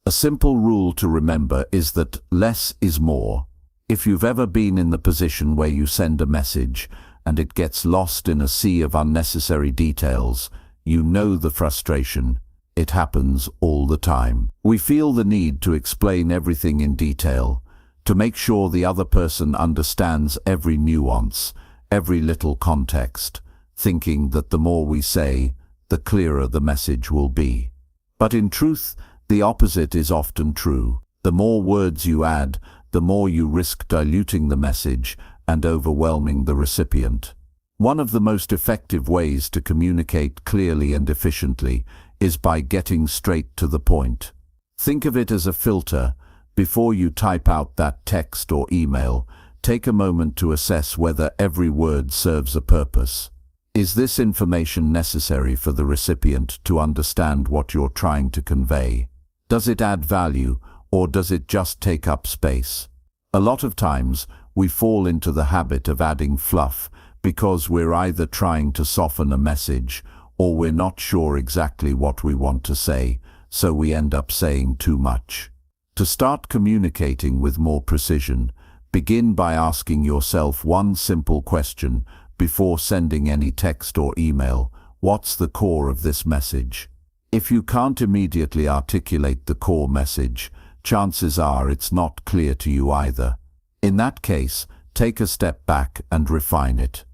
A simple rule to remember is that less is more. If you've ever been in the position where you send a message and it gets lost in a sea of unnecessary details, you know the frustration. It happens all the time. We feel the need to explain everything in detail, to make sure the other person understands every nuance, every little context, thinking that the more we say, the clearer the message will be. But in truth, the opposite is often true. The more words you add, the more you risk diluting the message and overwhelming the recipient. One of the most effective ways to communicate clearly and efficiently is by getting straight to the point. Think of it as a filter. Before you type out that text or email, take a moment to assess whether every word serves a purpose. Is this information necessary for the recipient to understand what you're trying to convey? Does it add value, or does it just take up space? A lot of times, we fall into the habit of adding fluff because we're either trying to soften a message or we're not sure exactly what we want to say, so we end up saying too much. To start communicating with more precision, begin by asking yourself one simple question before sending any text or email. What's the core of this message? If you can't immediately articulate the core message, chances are it's not clear to you either. In that case, take a step back and refine it.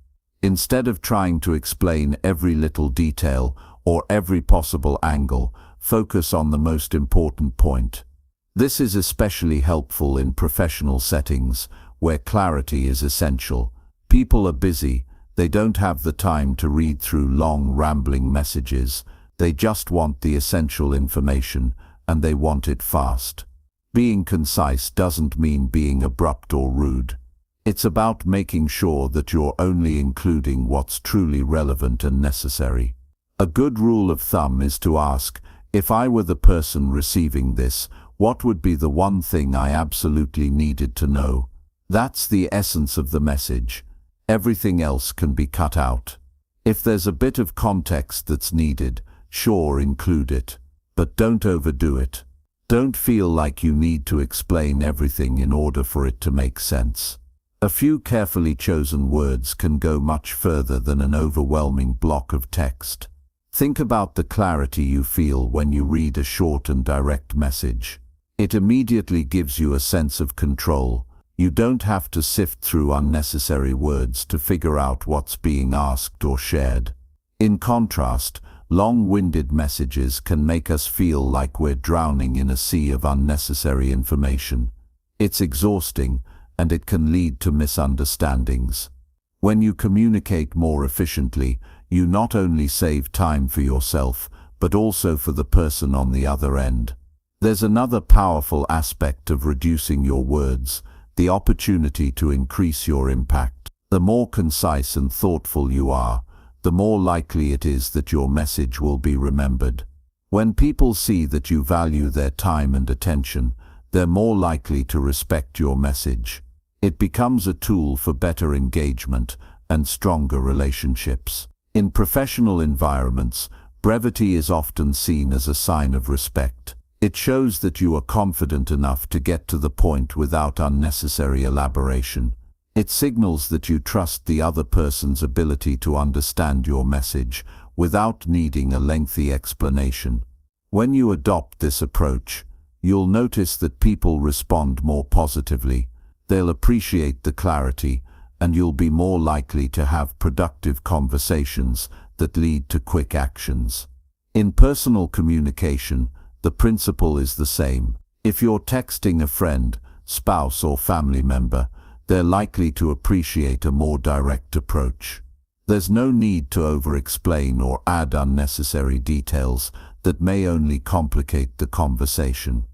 Instead of trying to explain every little detail or every possible angle, focus on the most important point. This is especially helpful in professional settings where clarity is essential. People are busy. They don't have the time to read through long, rambling messages. They just want the essential information, and they want it fast. Being concise doesn't mean being abrupt or rude. It's about making sure that you're only including what's truly relevant and necessary. A good rule of thumb is to ask, if I were the person receiving this, what would be the one thing I absolutely needed to know? That's the essence of the message. Everything else can be cut out. If there's a bit of context that's needed, sure, include it. But don't overdo it. Don't feel like you need to explain everything in order for it to make sense. A few carefully chosen words can go much further than an overwhelming block of text. Think about the clarity you feel when you read a short and direct message. It immediately gives you a sense of control. You don't have to sift through unnecessary words to figure out what's being asked or shared. In contrast, long-winded messages can make us feel like we're drowning in a sea of unnecessary information. It's exhausting, and it can lead to misunderstandings. When you communicate more efficiently, you not only save time for yourself, but also for the person on the other end. There's another powerful aspect of reducing your words, the opportunity to increase your impact. The more concise and thoughtful you are, the more likely it is that your message will be remembered. When people see that you value their time and attention, they're more likely to respect your message. It becomes a tool for better engagement and stronger relationships. In professional environments, brevity is often seen as a sign of respect. It shows that you are confident enough to get to the point without unnecessary elaboration. It signals that you trust the other person's ability to understand your message without needing a lengthy explanation. When you adopt this approach, you'll notice that people respond more positively. They'll appreciate the clarity, and you'll be more likely to have productive conversations that lead to quick actions. In personal communication, the principle is the same. If you're texting a friend, spouse, or family member, they're likely to appreciate a more direct approach. There's no need to over-explain or add unnecessary details that may only complicate the conversation.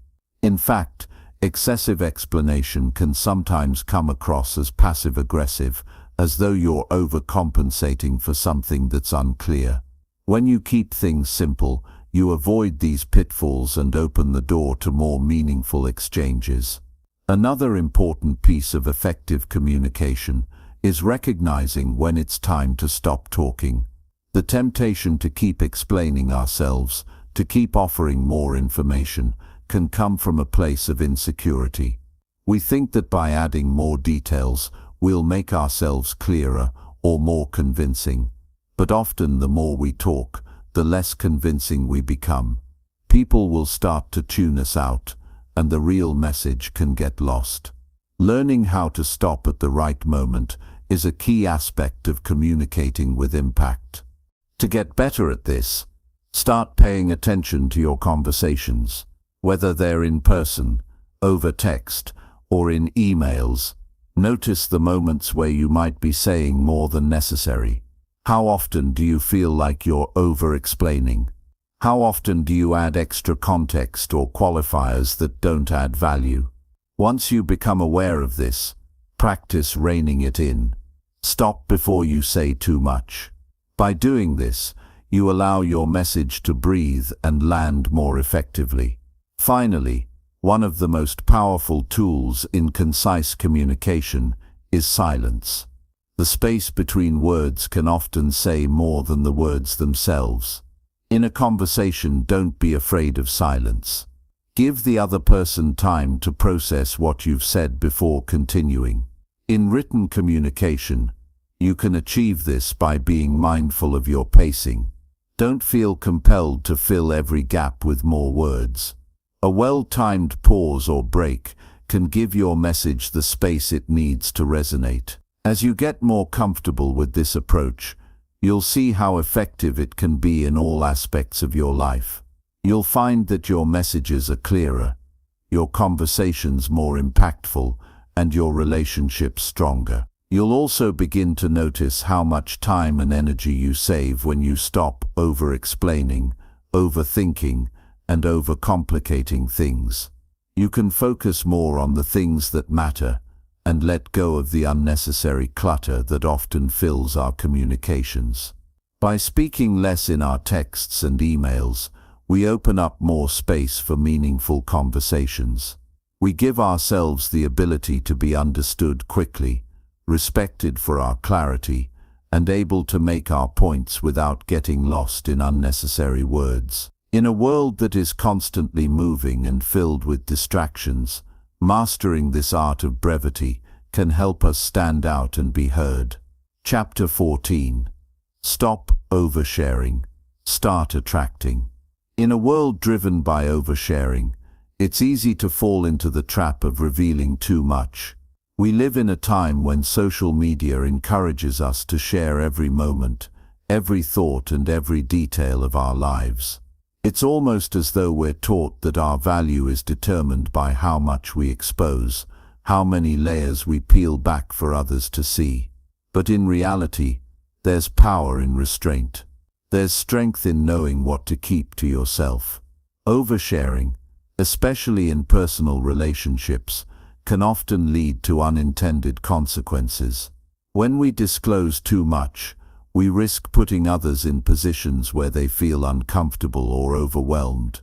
In fact, excessive explanation can sometimes come across as passive-aggressive, as though you're overcompensating for something that's unclear. When you keep things simple, you avoid these pitfalls and open the door to more meaningful exchanges. Another important piece of effective communication is recognizing when it's time to stop talking. The temptation to keep explaining ourselves, to keep offering more information, can come from a place of insecurity. We think that by adding more details, we'll make ourselves clearer or more convincing. But often the more we talk, the less convincing we become. People will start to tune us out, and the real message can get lost. Learning how to stop at the right moment is a key aspect of communicating with impact. To get better at this, start paying attention to your conversations. Whether they're in person, over text, or in emails, notice the moments where you might be saying more than necessary. How often do you feel like you're over-explaining? How often do you add extra context or qualifiers that don't add value? Once you become aware of this, practice reining it in. Stop before you say too much. By doing this, you allow your message to breathe and land more effectively. Finally, one of the most powerful tools in concise communication is silence. The space between words can often say more than the words themselves. In a conversation, don't be afraid of silence. Give the other person time to process what you've said before continuing. In written communication, you can achieve this by being mindful of your pacing. Don't feel compelled to fill every gap with more words. A well-timed pause or break can give your message the space it needs to resonate. As you get more comfortable with this approach, you'll see how effective it can be in all aspects of your life. You'll find that your messages are clearer, your conversations more impactful, and your relationships stronger. You'll also begin to notice how much time and energy you save when you stop over-explaining, overthinking, and overcomplicating things. You can focus more on the things that matter and let go of the unnecessary clutter that often fills our communications. By speaking less in our texts and emails, we open up more space for meaningful conversations. We give ourselves the ability to be understood quickly, respected for our clarity, and able to make our points without getting lost in unnecessary words. In a world that is constantly moving and filled with distractions, mastering this art of brevity can help us stand out and be heard. Chapter 14. Stop oversharing. Start attracting. In a world driven by oversharing, it's easy to fall into the trap of revealing too much. We live in a time when social media encourages us to share every moment, every thought, and every detail of our lives. It's almost as though we're taught that our value is determined by how much we expose, how many layers we peel back for others to see. But in reality, there's power in restraint. There's strength in knowing what to keep to yourself. Oversharing, especially in personal relationships, can often lead to unintended consequences. When we disclose too much, we risk putting others in positions where they feel uncomfortable or overwhelmed.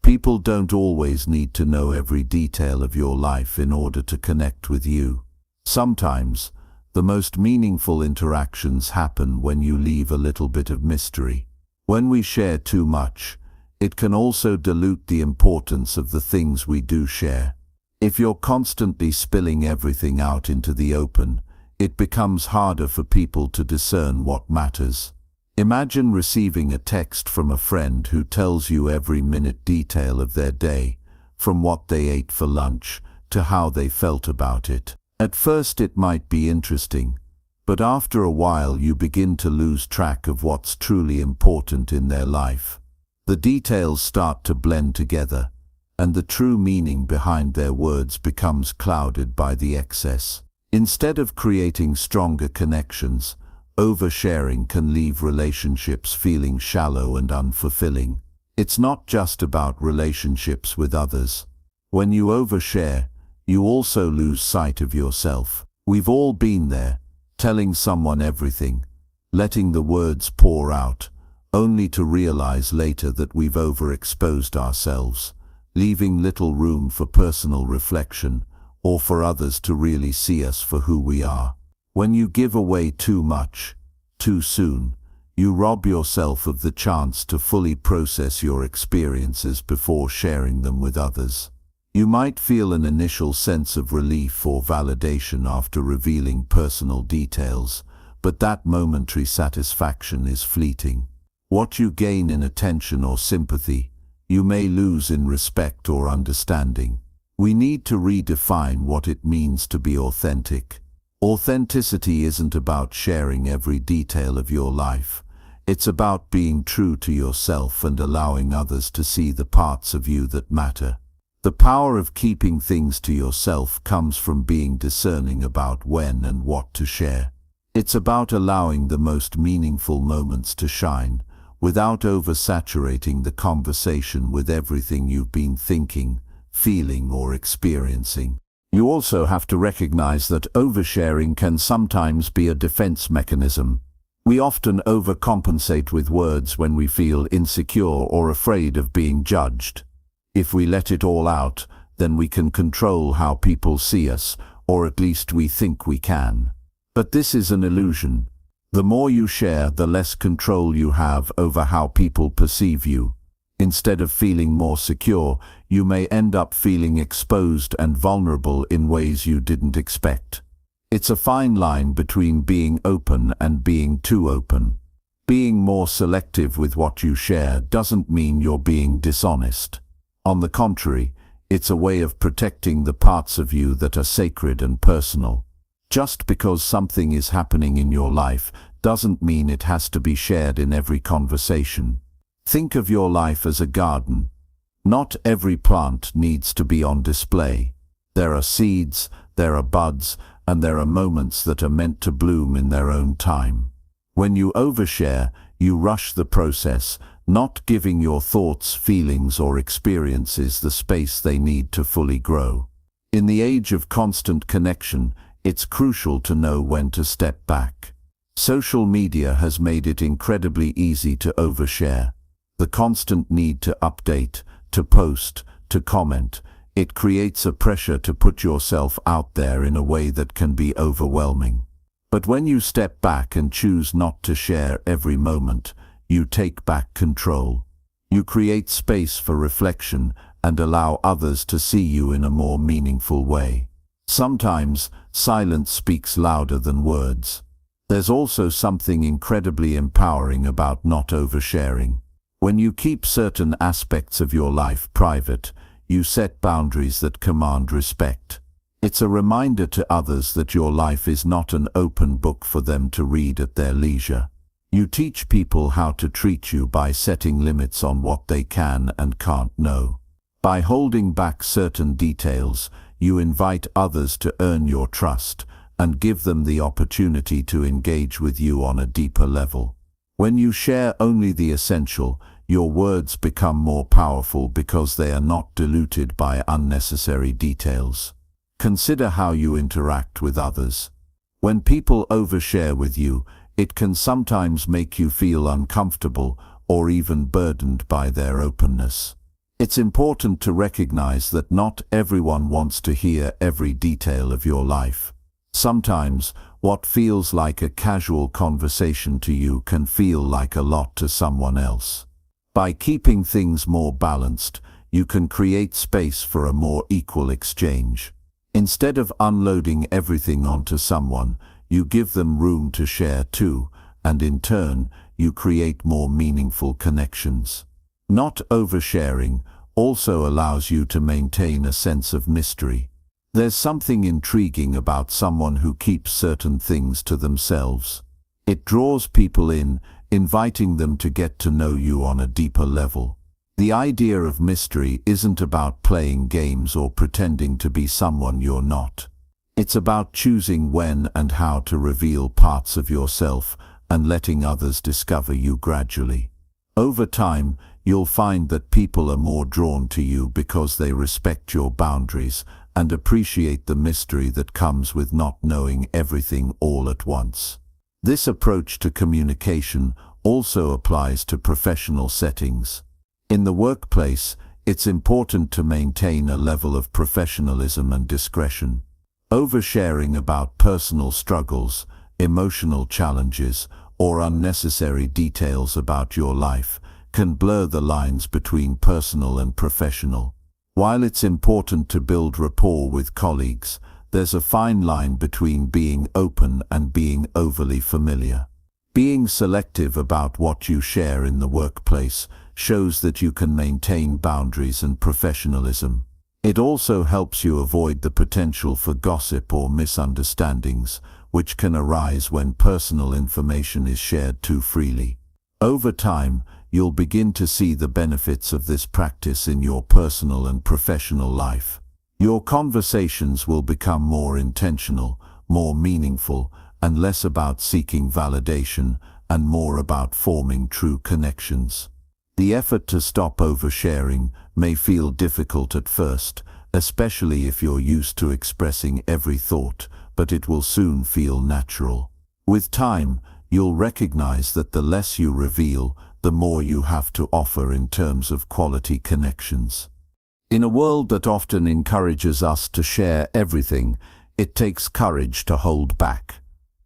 People don't always need to know every detail of your life in order to connect with you. Sometimes, the most meaningful interactions happen when you leave a little bit of mystery. When we share too much, it can also dilute the importance of the things we do share. If you're constantly spilling everything out into the open, it becomes harder for people to discern what matters. Imagine receiving a text from a friend who tells you every minute detail of their day, from what they ate for lunch to how they felt about it. At first it might be interesting, but after a while you begin to lose track of what's truly important in their life. The details start to blend together, and the true meaning behind their words becomes clouded by the excess. Instead of creating stronger connections, oversharing can leave relationships feeling shallow and unfulfilling. It's not just about relationships with others. When you overshare, you also lose sight of yourself. We've all been there, telling someone everything, letting the words pour out, only to realize later that we've overexposed ourselves, leaving little room for personal reflection or for others to really see us for who we are. When you give away too much, too soon, you rob yourself of the chance to fully process your experiences before sharing them with others. You might feel an initial sense of relief or validation after revealing personal details, but that momentary satisfaction is fleeting. What you gain in attention or sympathy, you may lose in respect or understanding. We need to redefine what it means to be authentic. Authenticity isn't about sharing every detail of your life. It's about being true to yourself and allowing others to see the parts of you that matter. The power of keeping things to yourself comes from being discerning about when and what to share. It's about allowing the most meaningful moments to shine, without oversaturating the conversation with everything you've been thinking, feeling, or experiencing. You also have to recognize that oversharing can sometimes be a defense mechanism. We often overcompensate with words when we feel insecure or afraid of being judged. If we let it all out, then we can control how people see us, or at least we think we can. But this is an illusion. The more you share, the less control you have over how people perceive you. Instead of feeling more secure, you may end up feeling exposed and vulnerable in ways you didn't expect. It's a fine line between being open and being too open. Being more selective with what you share doesn't mean you're being dishonest. On the contrary, it's a way of protecting the parts of you that are sacred and personal. Just because something is happening in your life doesn't mean it has to be shared in every conversation. Think of your life as a garden. Not every plant needs to be on display. There are seeds, there are buds, and there are moments that are meant to bloom in their own time. When you overshare, you rush the process, not giving your thoughts, feelings, or experiences the space they need to fully grow. In the age of constant connection, it's crucial to know when to step back. Social media has made it incredibly easy to overshare. The constant need to update, to post, to comment, it creates a pressure to put yourself out there in a way that can be overwhelming. But when you step back and choose not to share every moment, you take back control. You create space for reflection and allow others to see you in a more meaningful way. Sometimes, silence speaks louder than words. There's also something incredibly empowering about not oversharing. When you keep certain aspects of your life private, you set boundaries that command respect. It's a reminder to others that your life is not an open book for them to read at their leisure. You teach people how to treat you by setting limits on what they can and can't know. By holding back certain details, you invite others to earn your trust and give them the opportunity to engage with you on a deeper level. When you share only the essential, your words become more powerful because they are not diluted by unnecessary details. Consider how you interact with others. When people overshare with you, it can sometimes make you feel uncomfortable or even burdened by their openness. It's important to recognize that not everyone wants to hear every detail of your life. Sometimes, what feels like a casual conversation to you can feel like a lot to someone else. By keeping things more balanced, you can create space for a more equal exchange. Instead of unloading everything onto someone, you give them room to share too, and in turn, you create more meaningful connections. Not oversharing also allows you to maintain a sense of mystery. There's something intriguing about someone who keeps certain things to themselves. It draws people in, inviting them to get to know you on a deeper level. The idea of mystery isn't about playing games or pretending to be someone you're not. It's about choosing when and how to reveal parts of yourself and letting others discover you gradually. Over time, you'll find that people are more drawn to you because they respect your boundaries and appreciate the mystery that comes with not knowing everything all at once. This approach to communication also applies to professional settings. In the workplace, it's important to maintain a level of professionalism and discretion. Oversharing about personal struggles, emotional challenges, or unnecessary details about your life can blur the lines between personal and professional. While it's important to build rapport with colleagues, there's a fine line between being open and being overly familiar. Being selective about what you share in the workplace shows that you can maintain boundaries and professionalism. It also helps you avoid the potential for gossip or misunderstandings, which can arise when personal information is shared too freely. Over time, you'll begin to see the benefits of this practice in your personal and professional life. Your conversations will become more intentional, more meaningful, and less about seeking validation and more about forming true connections. The effort to stop oversharing may feel difficult at first, especially if you're used to expressing every thought, but it will soon feel natural. With time, you'll recognize that the less you reveal, the more you have to offer in terms of quality connections. In a world that often encourages us to share everything, it takes courage to hold back.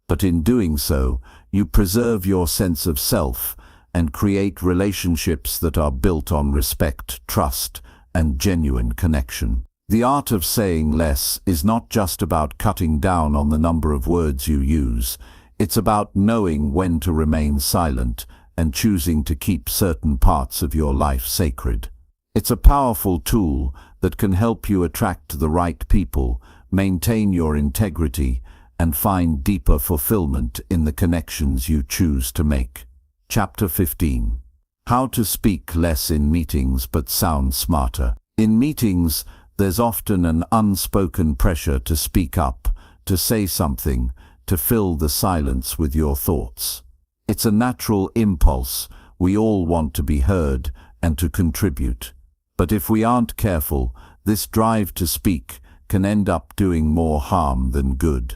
But in doing so, you preserve your sense of self and create relationships that are built on respect, trust, and genuine connection. The art of saying less is not just about cutting down on the number of words you use. It's about knowing when to remain silent and choosing to keep certain parts of your life sacred. It's a powerful tool that can help you attract the right people, maintain your integrity, and find deeper fulfillment in the connections you choose to make. Chapter 15. How to speak less in meetings but sound smarter. In meetings, there's often an unspoken pressure to speak up, to say something, to fill the silence with your thoughts. It's a natural impulse. We all want to be heard and to contribute. But if we aren't careful, this drive to speak can end up doing more harm than good.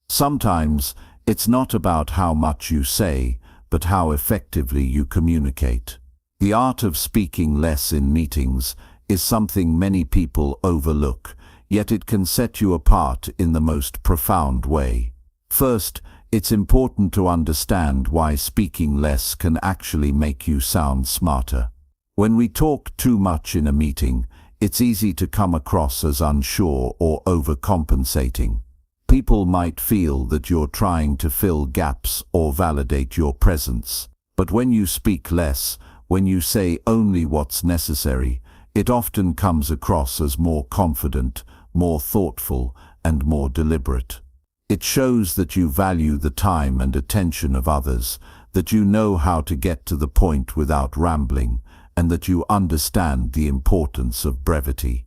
Sometimes, It's not about how much you say, but how effectively you communicate. The art of speaking less in meetings is something many people overlook, yet it can set you apart in the most profound way. First, it's important to understand why speaking less can actually make you sound smarter. When we talk too much in a meeting, it's easy to come across as unsure or overcompensating. People might feel that you're trying to fill gaps or validate your presence. But when you speak less, when you say only what's necessary, it often comes across as more confident, more thoughtful, and more deliberate. It shows that you value the time and attention of others, that you know how to get to the point without rambling, and that you understand the importance of brevity.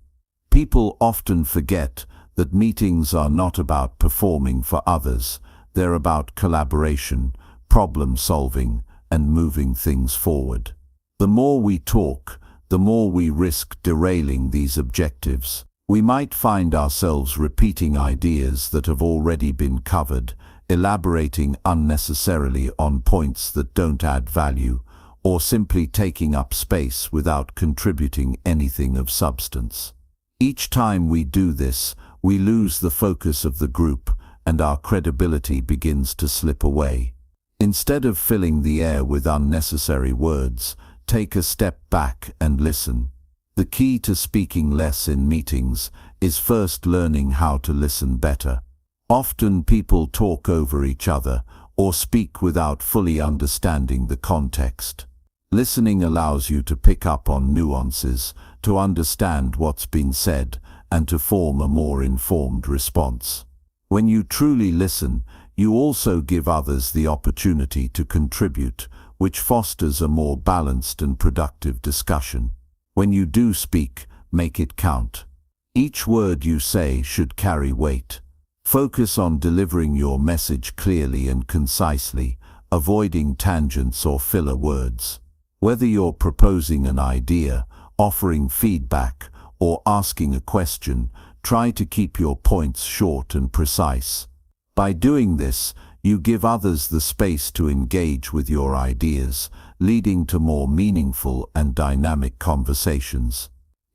People often forget that meetings are not about performing for others, they're about collaboration, problem solving, and moving things forward. The more we talk, the more we risk derailing these objectives. We might find ourselves repeating ideas that have already been covered, elaborating unnecessarily on points that don't add value, or simply taking up space without contributing anything of substance. Each time we do this, we lose the focus of the group, and our credibility begins to slip away. Instead of filling the air with unnecessary words, take a step back and listen. The key to speaking less in meetings is first learning how to listen better. Often people talk over each other or speak without fully understanding the context. Listening allows you to pick up on nuances, to understand what's been said, and to form a more informed response. When you truly listen, you also give others the opportunity to contribute, which fosters a more balanced and productive discussion. When you do speak, make it count. Each word you say should carry weight. Focus on delivering your message clearly and concisely, avoiding tangents or filler words. Whether you're proposing an idea, offering feedback, or asking a question, try to keep your points short and precise. By doing this, you give others the space to engage with your ideas, leading to more meaningful and dynamic conversations.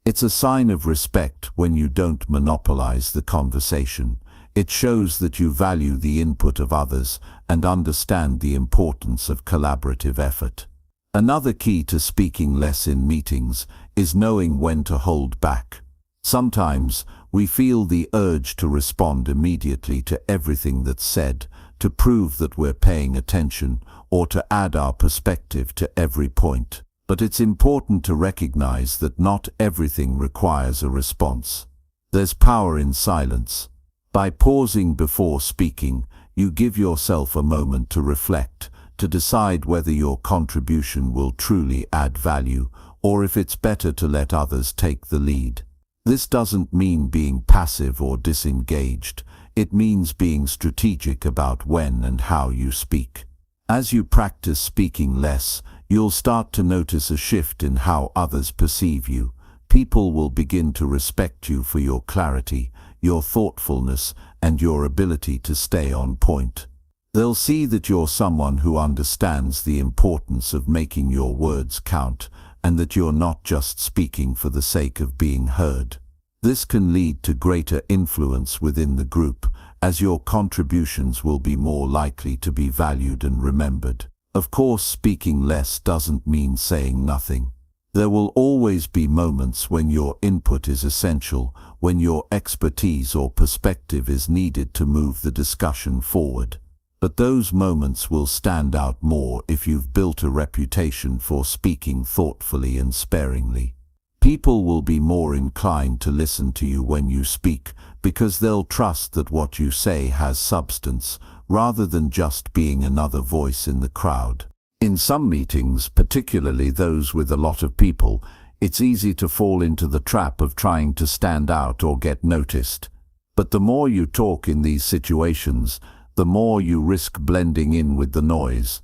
It's a sign of respect when you don't monopolize the conversation. It shows that you value the input of others and understand the importance of collaborative effort. Another key to speaking less in meetings is knowing when to hold back. Sometimes we feel the urge to respond immediately to everything that's said, to prove that we're paying attention, or to add our perspective to every point. But it's important to recognize that not everything requires a response. There's power in silence. By pausing before speaking, you give yourself a moment to reflect, to decide whether your contribution will truly add value, or if it's better to let others take the lead. This doesn't mean being passive or disengaged. It means being strategic about when and how you speak. As you practice speaking less, you'll start to notice a shift in how others perceive you. People will begin to respect you for your clarity, your thoughtfulness, and your ability to stay on point. They'll see that you're someone who understands the importance of making your words count, and that you're not just speaking for the sake of being heard. This can lead to greater influence within the group, as your contributions will be more likely to be valued and remembered. Of course, speaking less doesn't mean saying nothing. There will always be moments when your input is essential, when your expertise or perspective is needed to move the discussion forward. But those moments will stand out more if you've built a reputation for speaking thoughtfully and sparingly. People will be more inclined to listen to you when you speak, because they'll trust that what you say has substance, rather than just being another voice in the crowd. In some meetings, particularly those with a lot of people, it's easy to fall into the trap of trying to stand out or get noticed. But the more you talk in these situations, the more you risk blending in with the noise.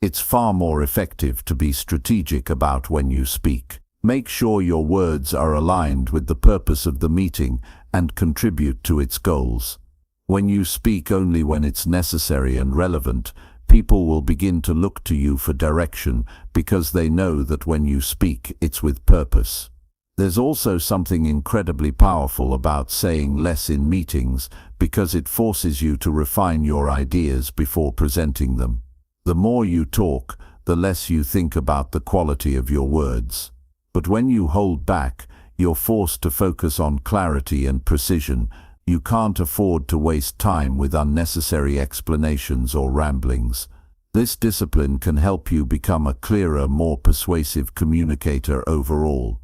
It's far more effective to be strategic about when you speak. Make sure your words are aligned with the purpose of the meeting and contribute to its goals. When you speak only when it's necessary and relevant, people will begin to look to you for direction because they know that when you speak, it's with purpose. There's also something incredibly powerful about saying less in meetings because it forces you to refine your ideas before presenting them. The more you talk, the less you think about the quality of your words. But when you hold back, you're forced to focus on clarity and precision. You can't afford to waste time with unnecessary explanations or ramblings. This discipline can help you become a clearer, more persuasive communicator overall.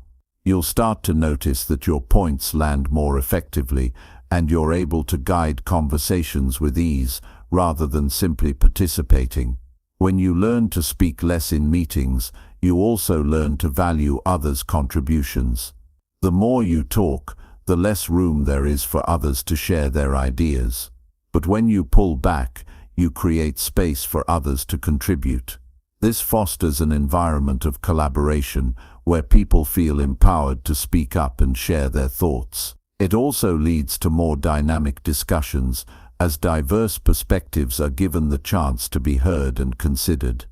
You'll start to notice that your points land more effectively, and you're able to guide conversations with ease rather than simply participating. When you learn to speak less in meetings, you also learn to value others' contributions. The more you talk, the less room there is for others to share their ideas. But when you pull back, you create space for others to contribute. This fosters an environment of collaboration where people feel empowered to speak up and share their thoughts. It also leads to more dynamic discussions, as diverse perspectives are given the chance to be heard and considered.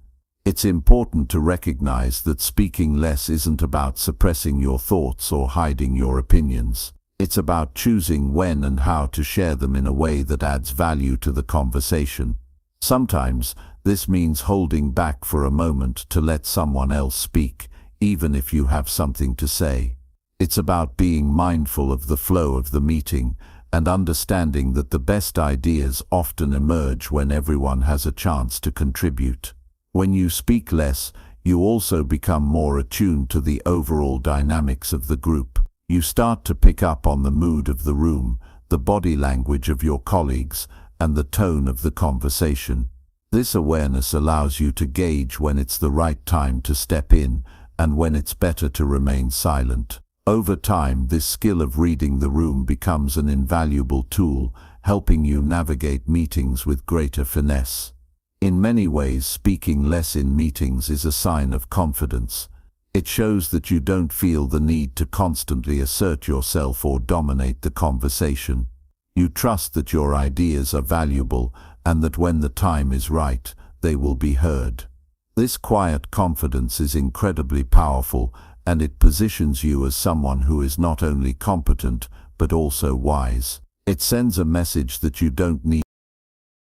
It's important to recognize that speaking less isn't about suppressing your thoughts or hiding your opinions. It's about choosing when and how to share them in a way that adds value to the conversation. Sometimes, this means holding back for a moment to let someone else speak, even if you have something to say. It's about being mindful of the flow of the meeting and understanding that the best ideas often emerge when everyone has a chance to contribute. When you speak less, you also become more attuned to the overall dynamics of the group. You start to pick up on the mood of the room, the body language of your colleagues, and the tone of the conversation. This awareness allows you to gauge when it's the right time to step in and when it's better to remain silent. Over time, this skill of reading the room becomes an invaluable tool, helping you navigate meetings with greater finesse. In many ways, speaking less in meetings is a sign of confidence. It shows that you don't feel the need to constantly assert yourself or dominate the conversation. You trust that your ideas are valuable and that when the time is right, they will be heard. This quiet confidence is incredibly powerful, and it positions you as someone who is not only competent but also wise. It sends a message that you don't need